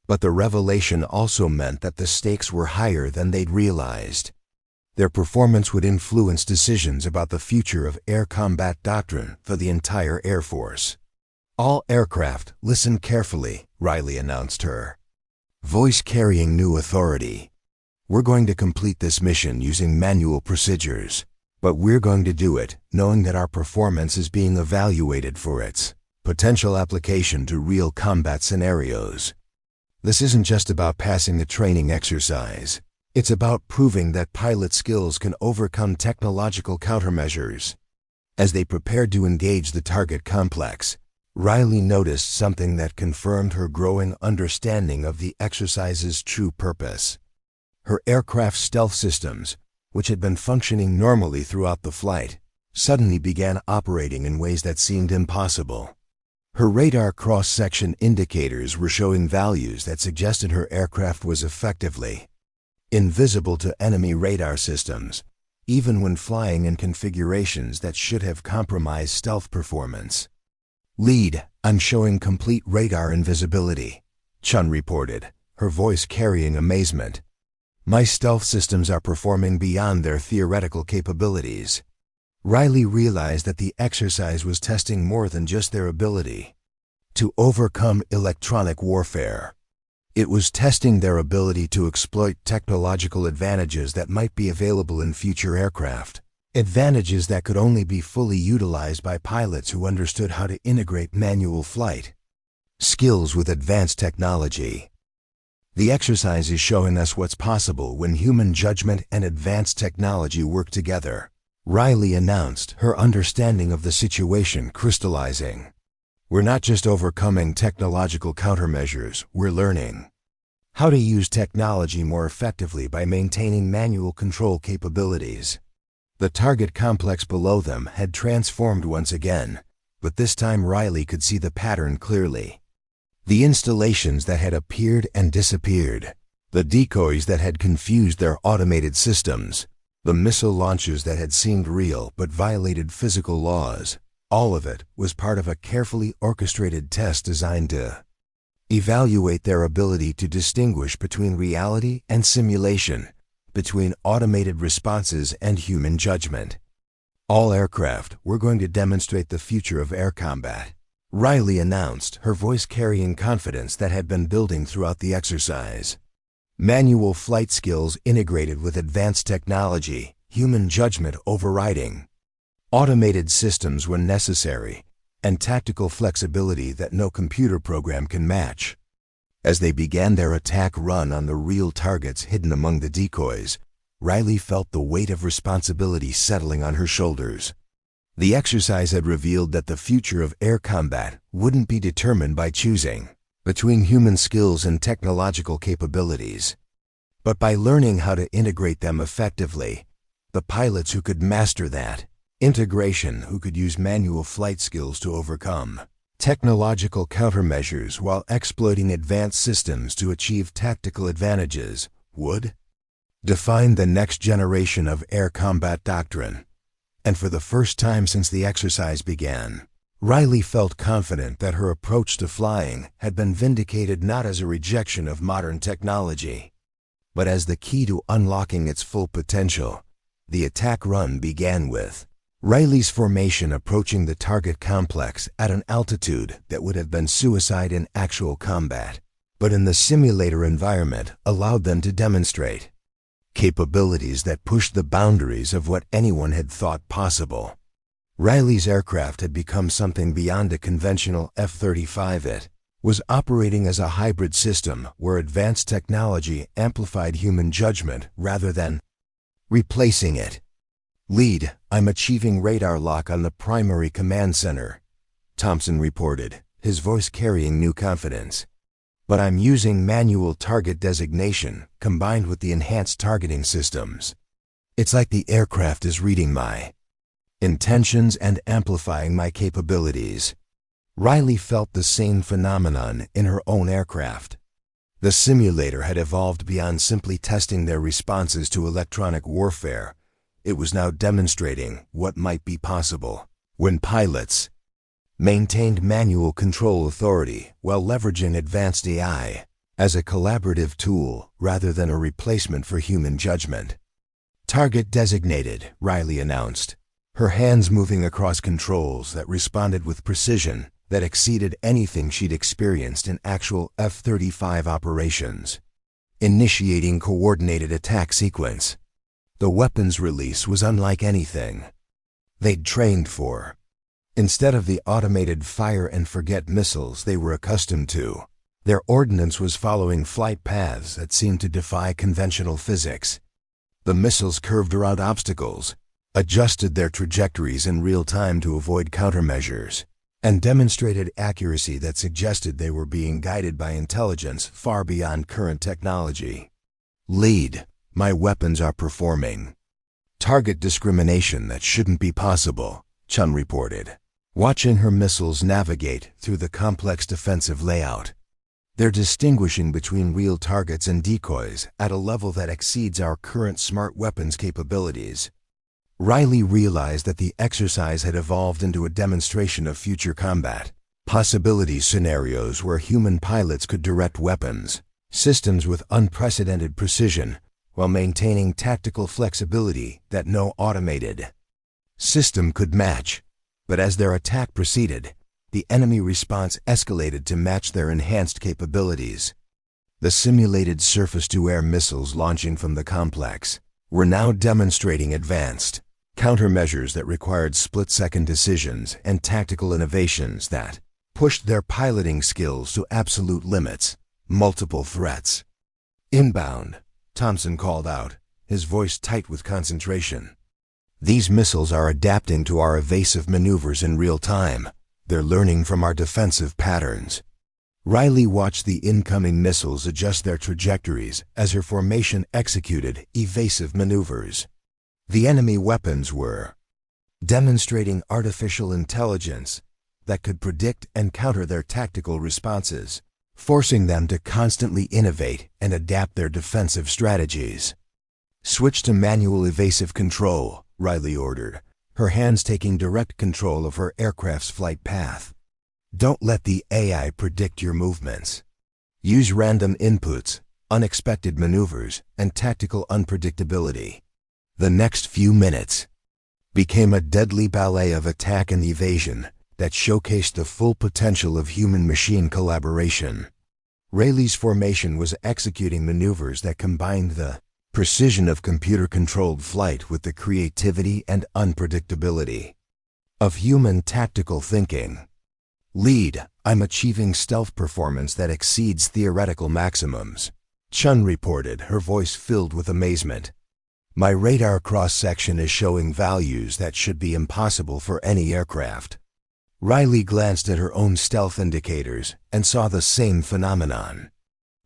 But the revelation also meant that the stakes were higher than they'd realized. Their performance would influence decisions about the future of air combat doctrine for the entire Air Force. "All aircraft, listen carefully," Riley announced her voice carrying new authority. "We're going to complete this mission using manual procedures, but we're going to do it knowing that our performance is being evaluated for its potential application to real combat scenarios. This isn't just about passing the training exercise. It's about proving that pilot skills can overcome technological countermeasures." As they prepared to engage the target complex, Riley noticed something that confirmed her growing understanding of the exercise's true purpose. Her aircraft's stealth systems, which had been functioning normally throughout the flight, suddenly began operating in ways that seemed impossible. Her radar cross-section indicators were showing values that suggested her aircraft was effectively invisible to enemy radar systems, even when flying in configurations that should have compromised stealth performance. "Lead, I'm showing complete radar invisibility," Chun reported, her voice carrying amazement. "My stealth systems are performing beyond their theoretical capabilities." Riley realized that the exercise was testing more than just their ability to overcome electronic warfare. It was testing their ability to exploit technological advantages that might be available in future aircraft, advantages that could only be fully utilized by pilots who understood how to integrate manual flight skills with advanced technology. "The exercise is showing us what's possible when human judgment and advanced technology work together," Riley announced, her understanding of the situation crystallizing. "We're not just overcoming technological countermeasures, we're learning how to use technology more effectively by maintaining manual control capabilities." The target complex below them had transformed once again, but this time Riley could see the pattern clearly. The installations that had appeared and disappeared, the decoys that had confused their automated systems, the missile launches that had seemed real but violated physical laws, all of it was part of a carefully orchestrated test designed to evaluate their ability to distinguish between reality and simulation, between automated responses and human judgment. "All aircraft, we're going to demonstrate the future of air combat," Riley announced, her voice carrying confidence that had been building throughout the exercise. "Manual flight skills integrated with advanced technology, human judgment overriding automated systems when necessary, and tactical flexibility that no computer program can match." As they began their attack run on the real targets hidden among the decoys, Riley felt the weight of responsibility settling on her shoulders. The exercise had revealed that the future of air combat wouldn't be determined by choosing between human skills and technological capabilities, but by learning how to integrate them effectively. The pilots who could master that integration, who could use manual flight skills to overcome technological countermeasures while exploiting advanced systems to achieve tactical advantages, would define the next generation of air combat doctrine. And for the first time since the exercise began, Riley felt confident that her approach to flying had been vindicated not as a rejection of modern technology, but as the key to unlocking its full potential. The attack run began with Riley's formation approaching the target complex at an altitude that would have been suicide in actual combat, but in the simulator environment allowed them to demonstrate capabilities that pushed the boundaries of what anyone had thought possible. Riley's aircraft had become something beyond a conventional F-35. It was operating as a hybrid system where advanced technology amplified human judgment rather than replacing it. "Lead, I'm achieving radar lock on the primary command center," Thompson reported, his voice carrying new confidence. "But I'm using manual target designation combined with the enhanced targeting systems." It's like the aircraft is reading my intentions and amplifying my capabilities. Riley felt the same phenomenon in her own aircraft. The simulator had evolved beyond simply testing their responses to electronic warfare. It was now demonstrating what might be possible when pilots maintained manual control authority while leveraging advanced AI as a collaborative tool rather than a replacement for human judgment. Target designated, Riley announced, her hands moving across controls that responded with precision that exceeded anything she'd experienced in actual F-35 operations. Initiating coordinated attack sequence. The weapons release was unlike anything they'd trained for. Instead of the automated fire-and-forget missiles they were accustomed to, their ordnance was following flight paths that seemed to defy conventional physics. The missiles curved around obstacles, adjusted their trajectories in real time to avoid countermeasures, and demonstrated accuracy that suggested they were being guided by intelligence far beyond current technology. Lead, my weapons are performing target discrimination that shouldn't be possible, Chun reported, watching her missiles navigate through the complex defensive layout. They're distinguishing between real targets and decoys at a level that exceeds our current smart weapons capabilities. Riley realized that the exercise had evolved into a demonstration of future combat possibility scenarios where human pilots could direct weapons systems with unprecedented precision while maintaining tactical flexibility that no automated system could match. But as their attack proceeded, the enemy response escalated to match their enhanced capabilities. The simulated surface-to-air missiles launching from the complex were now demonstrating advanced countermeasures that required split-second decisions and tactical innovations that pushed their piloting skills to absolute limits. Multiple threats. Inbound, Thompson called out, his voice tight with concentration. These missiles are adapting to our evasive maneuvers in real time. They're learning from our defensive patterns. Riley watched the incoming missiles adjust their trajectories as her formation executed evasive maneuvers. The enemy weapons were demonstrating artificial intelligence that could predict and counter their tactical responses, forcing them to constantly innovate and adapt their defensive strategies. Switch to manual evasive control, Riley ordered, her hands taking direct control of her aircraft's flight path. Don't let the AI predict your movements. Use random inputs, unexpected maneuvers, and tactical unpredictability. The next few minutes became a deadly ballet of attack and evasion that showcased the full potential of human-machine collaboration. Riley's formation was executing maneuvers that combined the precision of computer-controlled flight with the creativity and unpredictability of human tactical thinking. Lead, I'm achieving stealth performance that exceeds theoretical maximums, Chun reported, her voice filled with amazement. My radar cross-section is showing values that should be impossible for any aircraft. Riley glanced at her own stealth indicators and saw the same phenomenon.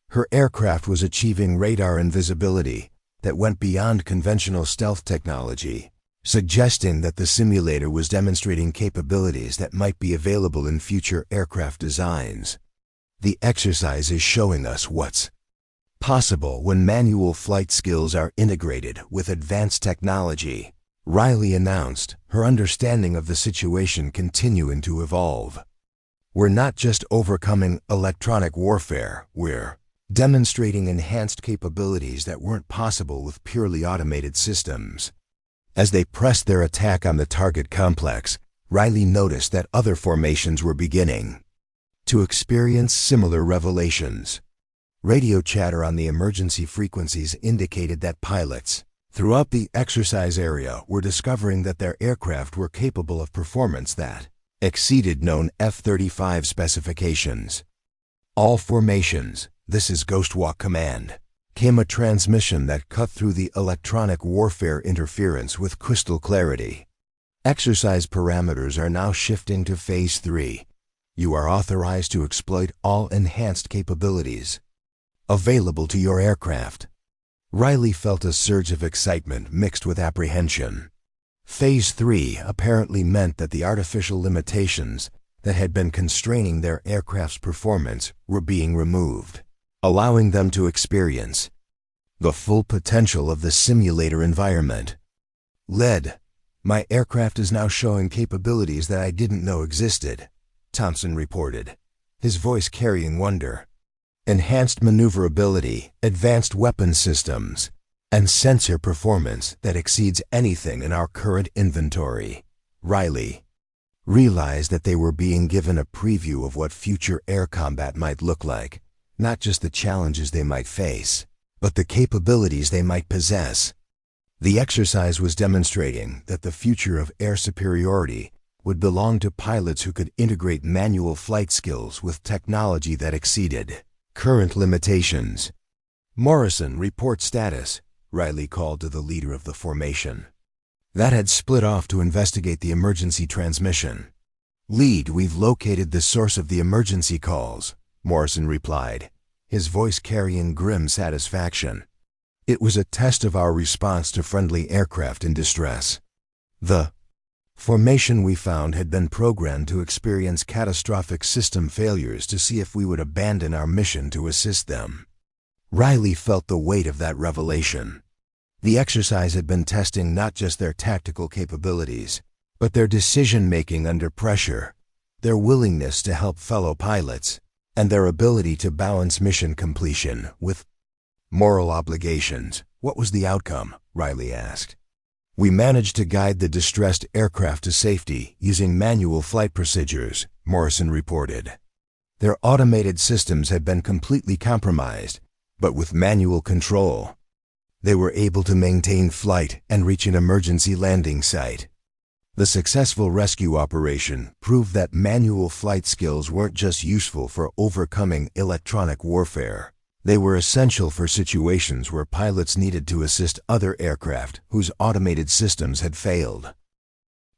Her aircraft was achieving radar invisibility that went beyond conventional stealth technology, suggesting that the simulator was demonstrating capabilities that might be available in future aircraft designs. The exercise is showing us what's possible when manual flight skills are integrated with advanced technology, Riley announced, her understanding of the situation continuing to evolve. We're not just overcoming electronic warfare, we're demonstrating enhanced capabilities that weren't possible with purely automated systems. As they pressed their attack on the target complex, Riley noticed that other formations were beginning to experience similar revelations. Radio chatter on the emergency frequencies indicated that pilots throughout the exercise area were discovering that their aircraft were capable of performance that exceeded known F-35 specifications. All formations, this is Ghostwalk Command, came a transmission that cut through the electronic warfare interference with crystal clarity. Exercise parameters are now shifting to Phase 3. You are authorized to exploit all enhanced capabilities available to your aircraft. Riley felt a surge of excitement mixed with apprehension. Phase 3 apparently meant that the artificial limitations that had been constraining their aircraft's performance were being removed, allowing them to experience the full potential of the simulator environment. "Led, my aircraft is now showing capabilities that I didn't know existed," Thompson reported, his voice carrying wonder. "Enhanced maneuverability, advanced weapon systems, and sensor performance that exceeds anything in our current inventory." Riley realized that they were being given a preview of what future air combat might look like, not just the challenges they might face, but the capabilities they might possess. The exercise was demonstrating that the future of air superiority would belong to pilots who could integrate manual flight skills with technology that exceeded current limitations. "Morrison, report status," Riley called to the leader of the formation. That had split off to investigate the emergency transmission. "Lead, we've located the source of the emergency calls," Morrison replied, his voice carrying grim satisfaction. "It was a test of our response to friendly aircraft in distress. The formation we found had been programmed to experience catastrophic system failures to see if we would abandon our mission to assist them." Riley felt the weight of that revelation. The exercise had been testing not just their tactical capabilities, but their decision-making under pressure, their willingness to help fellow pilots, and their ability to balance mission completion with moral obligations. "What was the outcome?" Riley asked. "We managed to guide the distressed aircraft to safety using manual flight procedures," Morrison reported. Their automated systems had been completely compromised, but with manual control, they were able to maintain flight and reach an emergency landing site. The successful rescue operation proved that manual flight skills weren't just useful for overcoming electronic warfare. They were essential for situations where pilots needed to assist other aircraft whose automated systems had failed.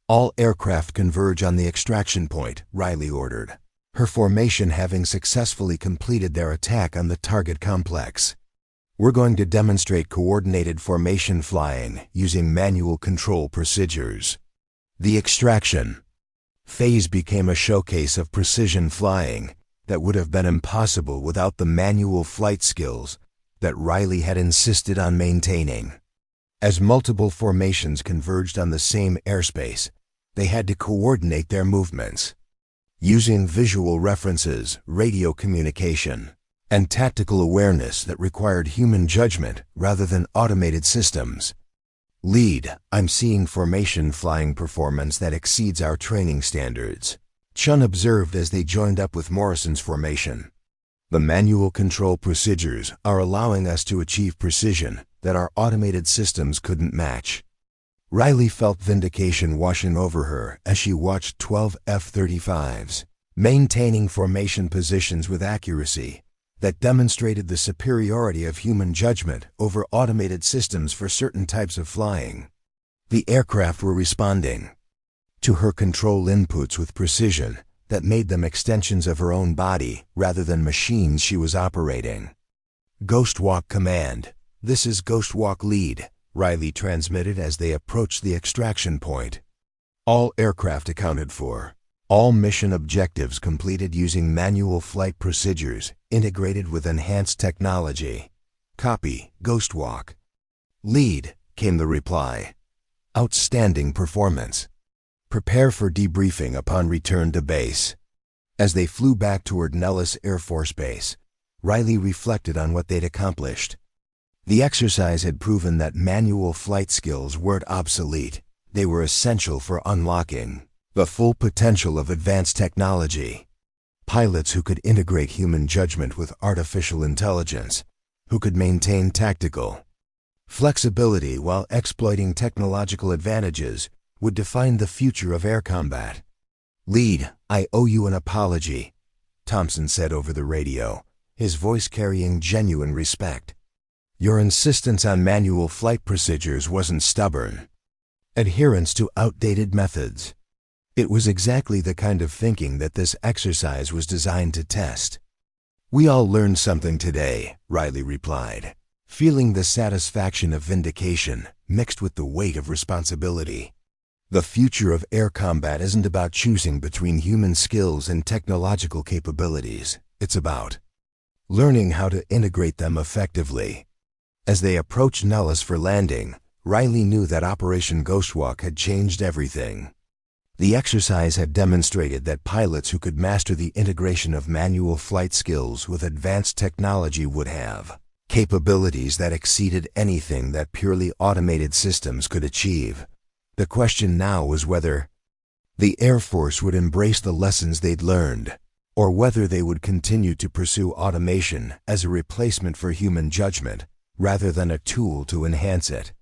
"All aircraft converge on the extraction point," Riley ordered, her formation having successfully completed their attack on the target complex. "We're going to demonstrate coordinated formation flying using manual control procedures." The extraction phase became a showcase of precision flying that would have been impossible without the manual flight skills that Riley had insisted on maintaining. As multiple formations converged on the same airspace, they had to coordinate their movements. Using visual references, radio communication, and tactical awareness that required human judgment rather than automated systems. "Lead, I'm seeing formation flying performance that exceeds our training standards," Chun observed as they joined up with Morrison's formation. "The manual control procedures are allowing us to achieve precision that our automated systems couldn't match." Riley felt vindication washing over her as she watched 12 F-35s, maintaining formation positions with accuracy that demonstrated the superiority of human judgment over automated systems for certain types of flying. The aircraft were responding to her control inputs with precision that made them extensions of her own body rather than machines she was operating. "Ghostwalk command. This is Ghostwalk lead," Riley transmitted as they approached the extraction point. "All aircraft accounted for. All mission objectives completed using manual flight procedures integrated with enhanced technology. Copy, Ghostwalk." "Lead," came the reply. "Outstanding performance. Prepare for debriefing upon return to base." As they flew back toward Nellis Air Force Base, Riley reflected on what they'd accomplished. The exercise had proven that manual flight skills weren't obsolete. They were essential for unlocking the full potential of advanced technology. Pilots who could integrate human judgment with artificial intelligence, who could maintain tactical flexibility while exploiting technological advantages, would define the future of air combat. "Lead, I owe you an apology," Thompson said over the radio, his voice carrying genuine respect. "Your insistence on manual flight procedures wasn't stubborn adherence to outdated methods. It was exactly the kind of thinking that this exercise was designed to test." "We all learned something today," Riley replied, feeling the satisfaction of vindication mixed with the weight of responsibility. The future of air combat isn't about choosing between human skills and technological capabilities. It's about learning how to integrate them effectively. As they approached Nellis for landing, Riley knew that Operation Ghostwalk had changed everything. The exercise had demonstrated that pilots who could master the integration of manual flight skills with advanced technology would have capabilities that exceeded anything that purely automated systems could achieve. The question now was whether the Air Force would embrace the lessons they'd learned, or whether they would continue to pursue automation as a replacement for human judgment rather than a tool to enhance it.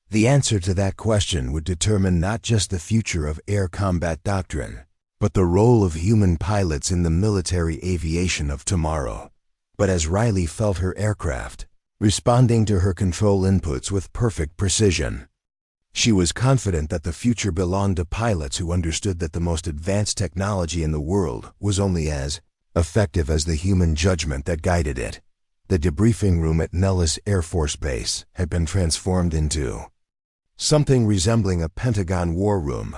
The answer to that question would determine not just the future of air combat doctrine, but the role of human pilots in the military aviation of tomorrow. But as Riley felt her aircraft responding to her control inputs with perfect precision, she was confident that the future belonged to pilots who understood that the most advanced technology in the world was only as effective as the human judgment that guided it. The debriefing room at Nellis Air Force Base had been transformed into something resembling a Pentagon war room.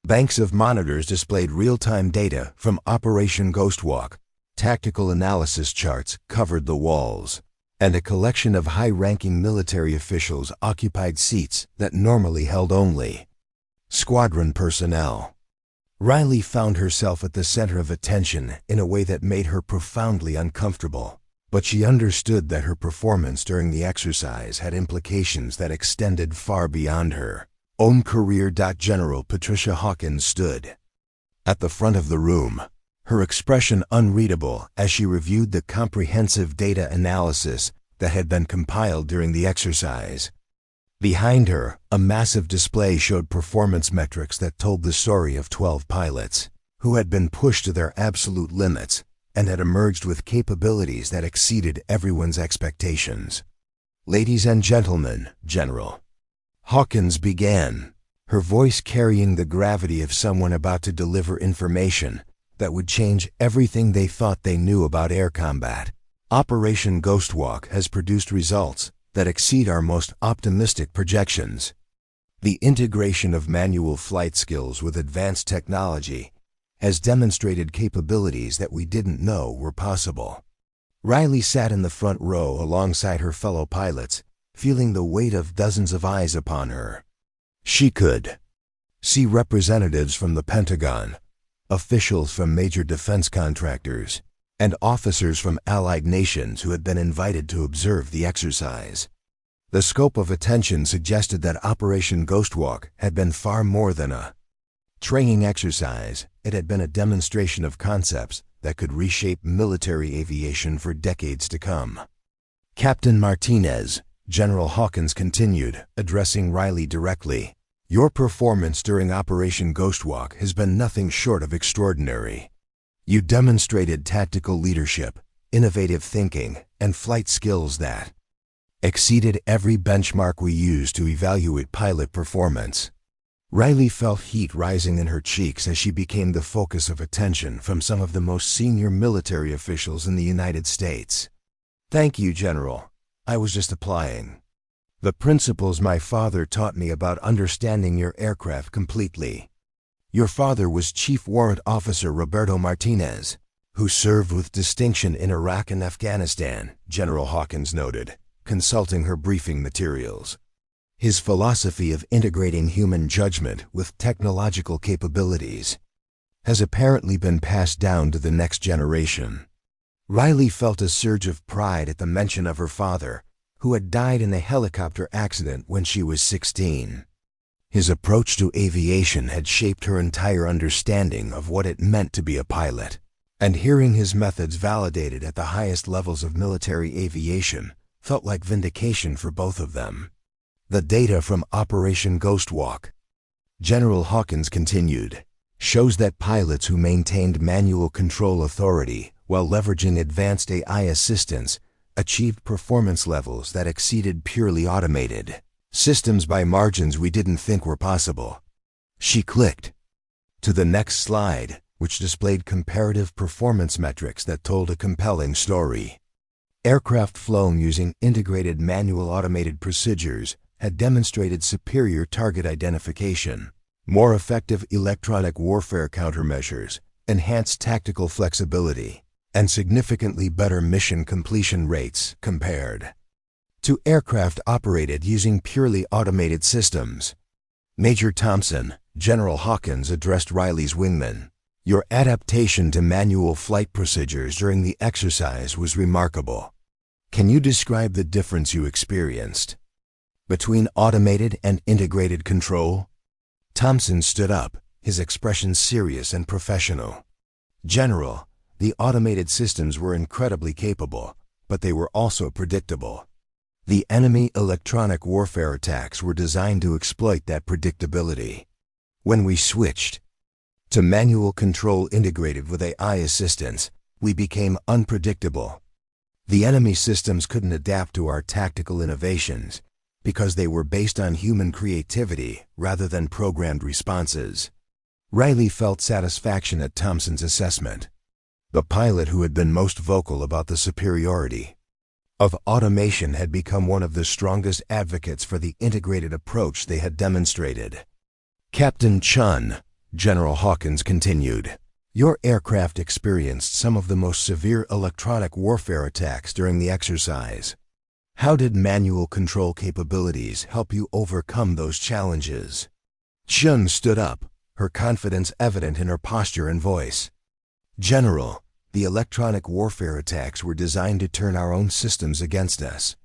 Banks of monitors displayed real-time data from Operation Ghostwalk, tactical analysis charts covered the walls, and a collection of high-ranking military officials occupied seats that normally held only squadron personnel. Riley found herself at the center of attention in a way that made her profoundly uncomfortable. But she understood that her performance during the exercise had implications that extended far beyond her own career. General Patricia Hawkins stood at the front of the room, her expression unreadable as she reviewed the comprehensive data analysis that had been compiled during the exercise. Behind her, a massive display showed performance metrics that told the story of 12 pilots who had been pushed to their absolute limits and had emerged with capabilities that exceeded everyone's expectations. "Ladies and gentlemen," General Hawkins began, her voice carrying the gravity of someone about to deliver information that would change everything they thought they knew about air combat. "Operation Ghostwalk has produced results that exceed our most optimistic projections. The integration of manual flight skills with advanced technology has demonstrated capabilities that we didn't know were possible." Riley sat in the front row alongside her fellow pilots, feeling the weight of dozens of eyes upon her. She could see representatives from the Pentagon, officials from major defense contractors, and officers from allied nations who had been invited to observe the exercise. The scope of attention suggested that Operation Ghostwalk had been far more than a training exercise. It had been a demonstration of concepts that could reshape military aviation for decades to come. "Captain Martinez," General Hawkins continued, addressing Riley directly, "your performance during Operation Ghostwalk has been nothing short of extraordinary. You demonstrated tactical leadership, innovative thinking, and flight skills that exceeded every benchmark we use to evaluate pilot performance." Riley felt heat rising in her cheeks as she became the focus of attention from some of the most senior military officials in the United States. "Thank you, General. I was just applying the principles my father taught me about understanding your aircraft completely." "Your father was Chief Warrant Officer Roberto Martinez, who served with distinction in Iraq and Afghanistan," General Hawkins noted, consulting her briefing materials. "His philosophy of integrating human judgment with technological capabilities has apparently been passed down to the next generation." Riley felt a surge of pride at the mention of her father, who had died in a helicopter accident when she was 16. His approach to aviation had shaped her entire understanding of what it meant to be a pilot, and hearing his methods validated at the highest levels of military aviation felt like vindication for both of them. "The data from Operation Ghostwalk," General Hawkins continued, "shows that pilots who maintained manual control authority while leveraging advanced AI assistance achieved performance levels that exceeded purely automated systems by margins we didn't think were possible." She clicked to the next slide, which displayed comparative performance metrics that told a compelling story. Aircraft flown using integrated manual automated procedures had demonstrated superior target identification, more effective electronic warfare countermeasures, enhanced tactical flexibility, and significantly better mission completion rates compared to aircraft operated using purely automated systems. Major Thompson, General Hawkins addressed Riley's wingman. Your adaptation to manual flight procedures during the exercise was remarkable. Can you describe the difference you experienced between automated and integrated control? Thompson stood up, his expression serious and professional. General, the automated systems were incredibly capable, but they were also predictable. The enemy electronic warfare attacks were designed to exploit that predictability. When we switched to manual control integrated with AI assistance, we became unpredictable. The enemy systems couldn't adapt to our tactical innovations because they were based on human creativity rather than programmed responses. Riley felt satisfaction at Thompson's assessment. The pilot who had been most vocal about the superiority of automation had become one of the strongest advocates for the integrated approach they had demonstrated. Captain Chun, General Hawkins continued, your aircraft experienced some of the most severe electronic warfare attacks during the exercise. How did manual control capabilities help you overcome those challenges? Chun stood up, her confidence evident in her posture and voice. General, the electronic warfare attacks were designed to turn our own systems against us.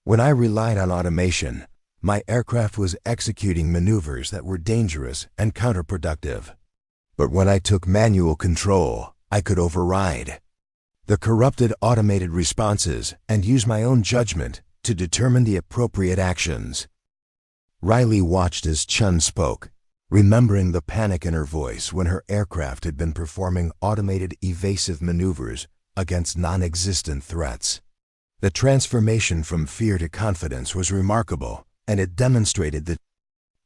When I relied on automation, my aircraft was executing maneuvers that were dangerous and counterproductive. But when I took manual control, I could override the corrupted automated responses and use my own judgment to determine the appropriate actions. Riley watched as Chun spoke, remembering the panic in her voice when her aircraft had been performing automated evasive maneuvers against non-existent threats. The transformation from fear to confidence was remarkable, and it demonstrated the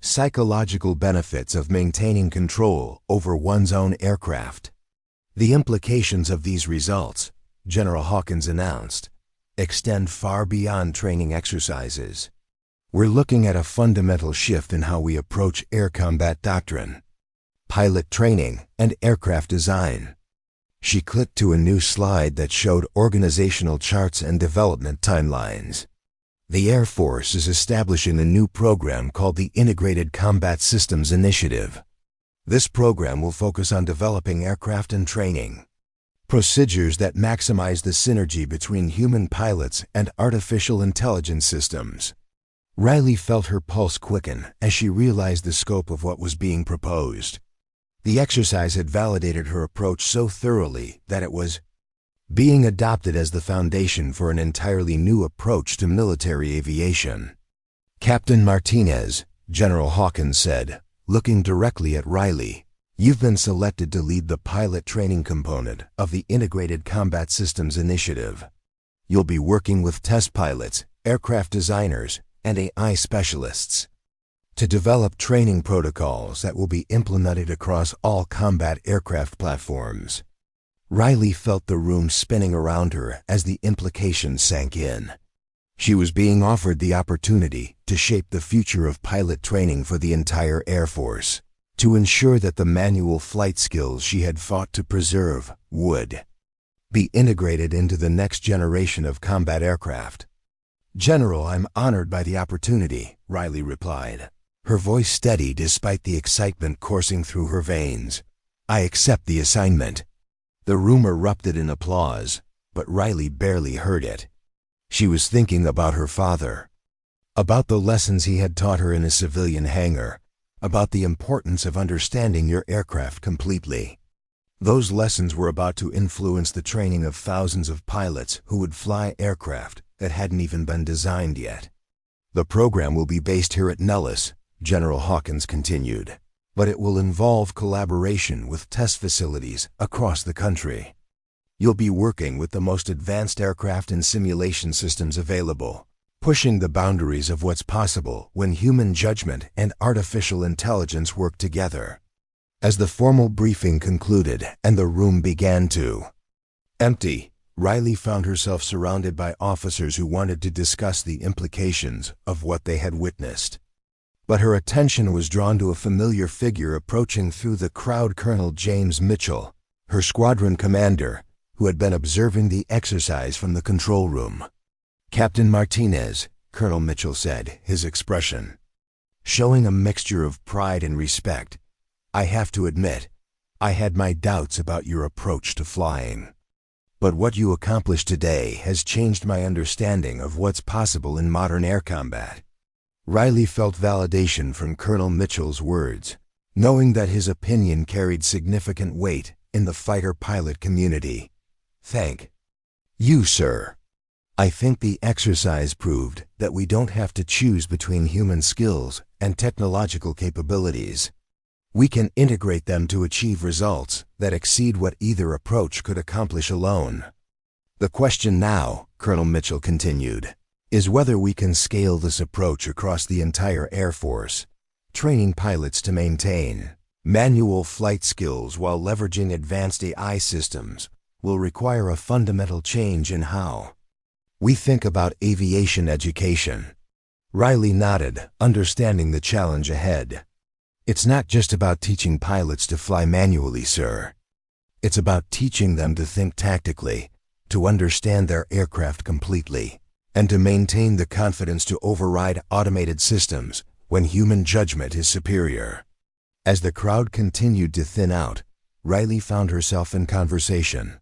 psychological benefits of maintaining control over one's own aircraft. The implications of these results, General Hawkins announced, extend far beyond training exercises. We're looking at a fundamental shift in how we approach air combat doctrine, pilot training, and aircraft design. She clicked to a new slide that showed organizational charts and development timelines. The Air Force is establishing a new program called the Integrated Combat Systems Initiative. This program will focus on developing aircraft and training procedures that maximize the synergy between human pilots and artificial intelligence systems. Riley felt her pulse quicken as she realized the scope of what was being proposed. The exercise had validated her approach so thoroughly that it was being adopted as the foundation for an entirely new approach to military aviation. Captain Martinez, General Hawkins said, looking directly at Riley, you've been selected to lead the pilot training component of the Integrated Combat Systems Initiative. You'll be working with test pilots, aircraft designers, and AI specialists to develop training protocols that will be implemented across all combat aircraft platforms. Riley felt the room spinning around her as the implications sank in. She was being offered the opportunity to shape the future of pilot training for the entire Air Force, to ensure that the manual flight skills she had fought to preserve would be integrated into the next generation of combat aircraft. General, I'm honored by the opportunity, Riley replied, her voice steady despite the excitement coursing through her veins. I accept the assignment. The room erupted in applause, but Riley barely heard it. She was thinking about her father, about the lessons he had taught her in a civilian hangar, about the importance of understanding your aircraft completely. Those lessons were about to influence the training of thousands of pilots who would fly aircraft that hadn't even been designed yet. The program will be based here at Nellis, General Hawkins continued, but it will involve collaboration with test facilities across the country. You'll be working with the most advanced aircraft and simulation systems available, pushing the boundaries of what's possible when human judgment and artificial intelligence work together. As the formal briefing concluded and the room began to empty, Riley found herself surrounded by officers who wanted to discuss the implications of what they had witnessed. But her attention was drawn to a familiar figure approaching through the crowd: Colonel James Mitchell, her squadron commander, who had been observing the exercise from the control room. "Captain Martinez," Colonel Mitchell said, his expression showing a mixture of pride and respect, "I have to admit, I had my doubts about your approach to flying. But what you accomplished today has changed my understanding of what's possible in modern air combat." Riley felt validation from Colonel Mitchell's words, knowing that his opinion carried significant weight in the fighter-pilot community. "Thank you, sir. I think the exercise proved that we don't have to choose between human skills and technological capabilities. We can integrate them to achieve results that exceed what either approach could accomplish alone. The question now," Colonel Mitchell continued, "is whether we can scale this approach across the entire Air Force. Training pilots to maintain manual flight skills while leveraging advanced AI systems will require a fundamental change in how we think about aviation education." Riley nodded, understanding the challenge ahead. "It's not just about teaching pilots to fly manually, sir. It's about teaching them to think tactically, to understand their aircraft completely, and to maintain the confidence to override automated systems when human judgment is superior." As the crowd continued to thin out, Riley found herself in conversation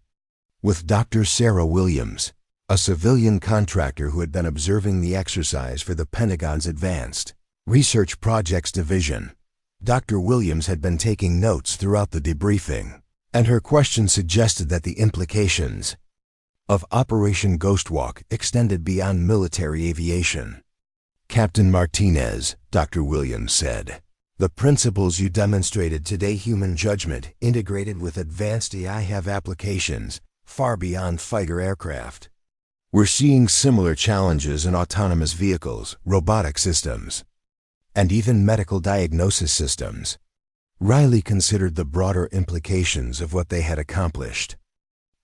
with Dr. Sarah Williams, a civilian contractor who had been observing the exercise for the Pentagon's Advanced Research Projects Division. Dr. Williams had been taking notes throughout the debriefing, and her question suggested that the implications of Operation Ghostwalk extended beyond military aviation. "Captain Martinez," Dr. Williams said, "the principles you demonstrated today, human judgment integrated with advanced AI, have applications far beyond fighter aircraft. We're seeing similar challenges in autonomous vehicles, robotic systems, and even medical diagnosis systems." Riley considered the broader implications of what they had accomplished.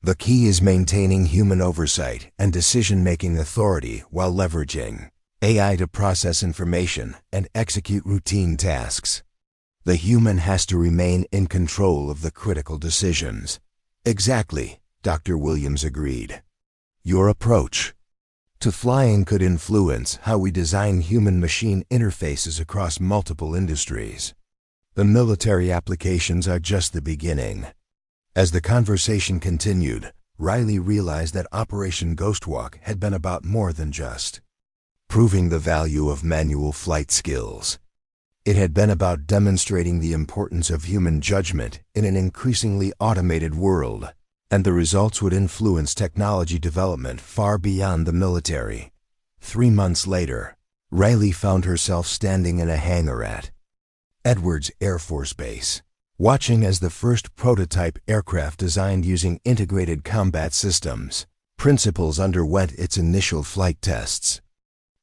"The key is maintaining human oversight and decision-making authority while leveraging AI to process information and execute routine tasks. The human has to remain in control of the critical decisions." "Exactly," Dr. Williams agreed. "Your approach to flying could influence how we design human-machine interfaces across multiple industries. The military applications are just the beginning." As the conversation continued, Riley realized that Operation Ghostwalk had been about more than just proving the value of manual flight skills. It had been about demonstrating the importance of human judgment in an increasingly automated world, and the results would influence technology development far beyond the military. 3 months later, Riley found herself standing in a hangar at Edwards Air Force Base, watching as the first prototype aircraft designed using integrated combat systems principles underwent its initial flight tests.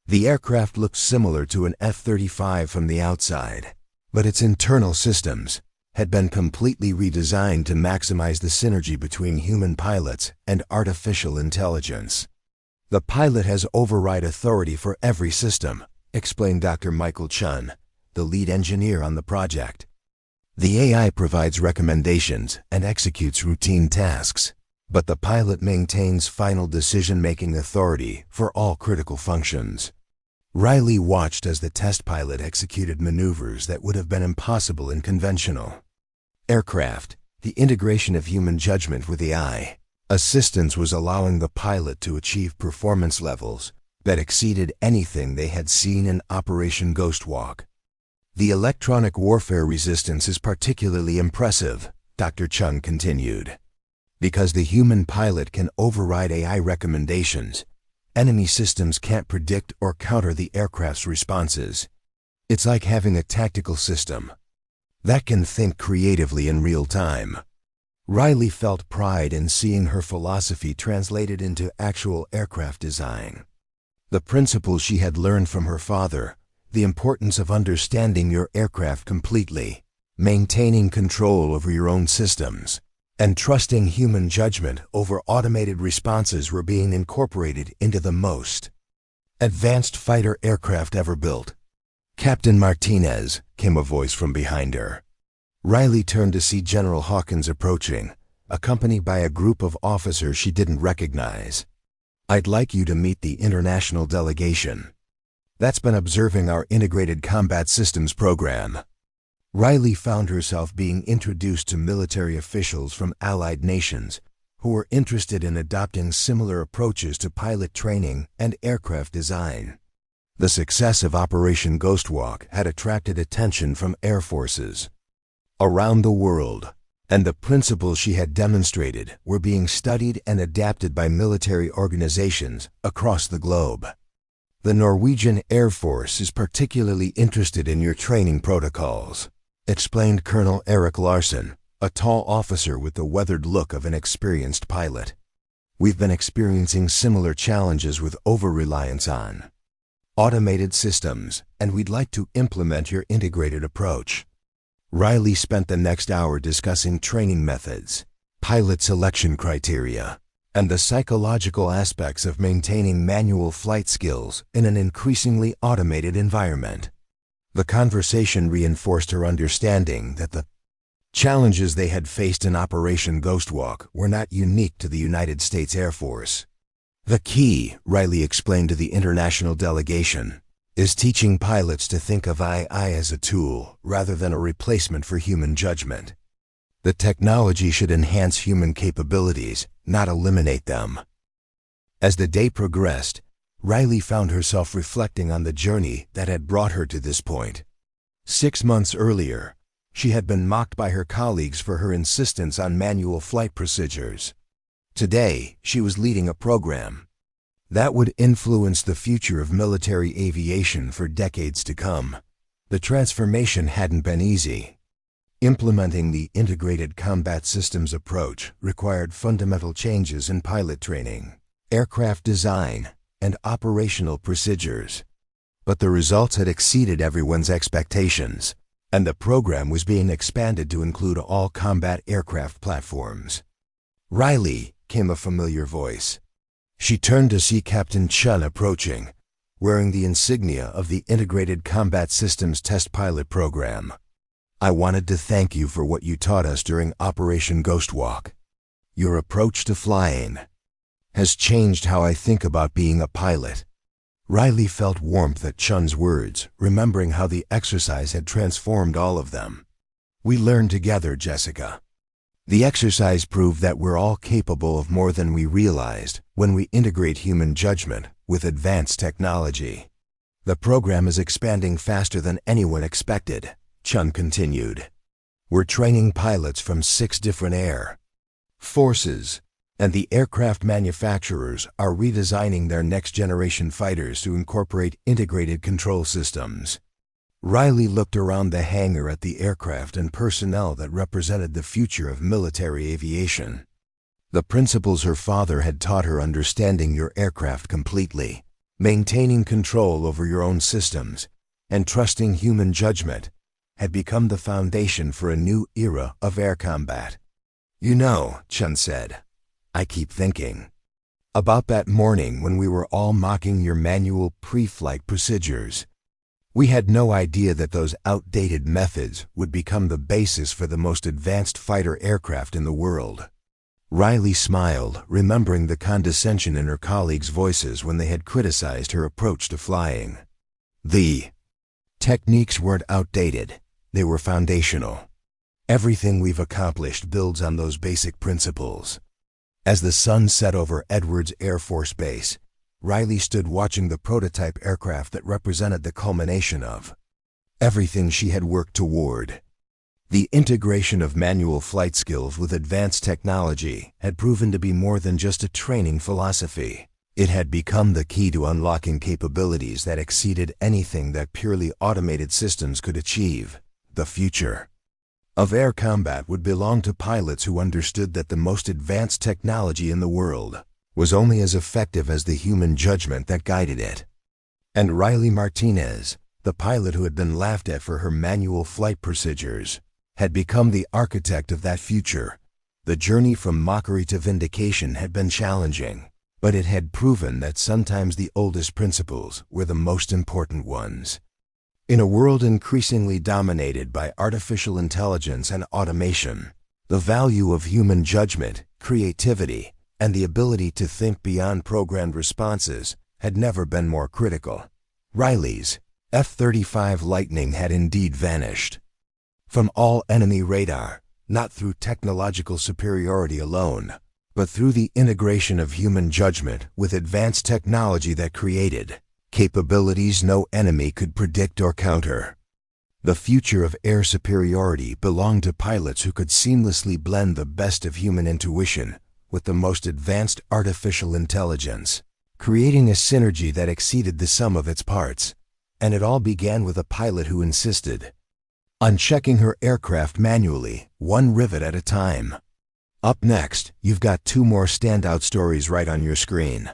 The aircraft looked similar to an F-35 from the outside, but its internal systems had been completely redesigned to maximize the synergy between human pilots and artificial intelligence. "The pilot has override authority for every system," explained Dr. Michael Chun, the lead engineer on the project. "The AI provides recommendations and executes routine tasks, but the pilot maintains final decision-making authority for all critical functions." Riley watched as the test pilot executed maneuvers that would have been impossible in conventional aircraft. The integration of human judgment with AI assistance was allowing the pilot to achieve performance levels that exceeded anything they had seen in Operation Ghostwalk. "The electronic warfare resistance is particularly impressive," Dr. Chung continued. "Because the human pilot can override AI recommendations, enemy systems can't predict or counter the aircraft's responses. It's like having a tactical system that can think creatively in real time." Riley felt pride in seeing her philosophy translated into actual aircraft design. The principles she had learned from her father, the importance of understanding your aircraft completely, maintaining control over your own systems, and trusting human judgment over automated responses were being incorporated into the most advanced fighter aircraft ever built. "Captain Martinez," came a voice from behind her. Riley turned to see General Hawkins approaching, accompanied by a group of officers she didn't recognize. "I'd like you to meet the international delegation that's been observing our integrated combat systems program." Riley found herself being introduced to military officials from allied nations who were interested in adopting similar approaches to pilot training and aircraft design. The success of Operation Ghostwalk had attracted attention from air forces around the world, and the principles she had demonstrated were being studied and adapted by military organizations across the globe. "The Norwegian Air Force is particularly interested in your training protocols," explained Colonel Eric Larson, a tall officer with the weathered look of an experienced pilot. "We've been experiencing similar challenges with over-reliance on automated systems, and we'd like to implement your integrated approach." Riley spent the next hour discussing training methods, pilot selection criteria, and the psychological aspects of maintaining manual flight skills in an increasingly automated environment. The conversation reinforced her understanding that the challenges they had faced in Operation Ghostwalk were not unique to the United States Air Force. "The key," Riley explained to the international delegation, "is teaching pilots to think of AI as a tool rather than a replacement for human judgment. The technology should enhance human capabilities, not eliminate them." As the day progressed, Riley found herself reflecting on the journey that had brought her to this point. 6 months earlier, she had been mocked by her colleagues for her insistence on manual flight procedures. Today, she was leading a program that would influence the future of military aviation for decades to come. The transformation hadn't been easy. Implementing the integrated combat systems approach required fundamental changes in pilot training, aircraft design, and operational procedures. But the results had exceeded everyone's expectations, and the program was being expanded to include all combat aircraft platforms. "Riley," came a familiar voice. She turned to see Captain Chun approaching, wearing the insignia of the Integrated Combat Systems Test Pilot Program. "I wanted to thank you for what you taught us during Operation Ghostwalk. Your approach to flying has changed how I think about being a pilot." Riley felt warmth at Chun's words, remembering how the exercise had transformed all of them. "We learned together, Jessica. The exercise proved that we're all capable of more than we realized when we integrate human judgment with advanced technology. The program is expanding faster than anyone expected," Chun continued. "We're training pilots from 6 different air forces, and the aircraft manufacturers are redesigning their next-generation fighters to incorporate integrated control systems." Riley looked around the hangar at the aircraft and personnel that represented the future of military aviation. The principles her father had taught her, understanding your aircraft completely, maintaining control over your own systems, and trusting human judgment, had become the foundation for a new era of air combat. "You know," Chun said, "I keep thinking about that morning when we were all mocking your manual pre-flight procedures. We had no idea that those outdated methods would become the basis for the most advanced fighter aircraft in the world." Riley smiled, remembering the condescension in her colleagues' voices when they had criticized her approach to flying. The techniques weren't outdated, they were foundational. Everything we've accomplished builds on those basic principles. As the sun set over Edwards Air Force Base, Riley stood watching the prototype aircraft that represented the culmination of everything she had worked toward. The integration of manual flight skills with advanced technology had proven to be more than just a training philosophy. It had become the key to unlocking capabilities that exceeded anything that purely automated systems could achieve. The future of air combat would belong to pilots who understood that the most advanced technology in the world was only as effective as the human judgment that guided it. And Riley Martinez, the pilot who had been laughed at for her manual flight procedures, had become the architect of that future, The journey from mockery to vindication had been challenging, but it had proven that sometimes the oldest principles were the most important ones. In a world increasingly dominated by artificial intelligence and automation, the value of human judgment, creativity, and the ability to think beyond programmed responses had never been more critical. Riley's F-35 Lightning had indeed vanished from all enemy radar, not through technological superiority alone, but through the integration of human judgment with advanced technology that created capabilities no enemy could predict or counter. The future of air superiority belonged to pilots who could seamlessly blend the best of human intuition with the most advanced artificial intelligence, creating a synergy that exceeded the sum of its parts. And it all began with a pilot who insisted on checking her aircraft manually, one rivet at a time. Up next, you've got two more standout stories right on your screen.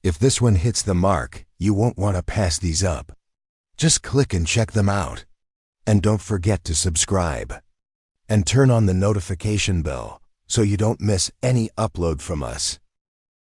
If this one hits the mark, you won't want to pass these up. Just click and check them out. And don't forget to subscribe. And turn on the notification bell so you don't miss any upload from us.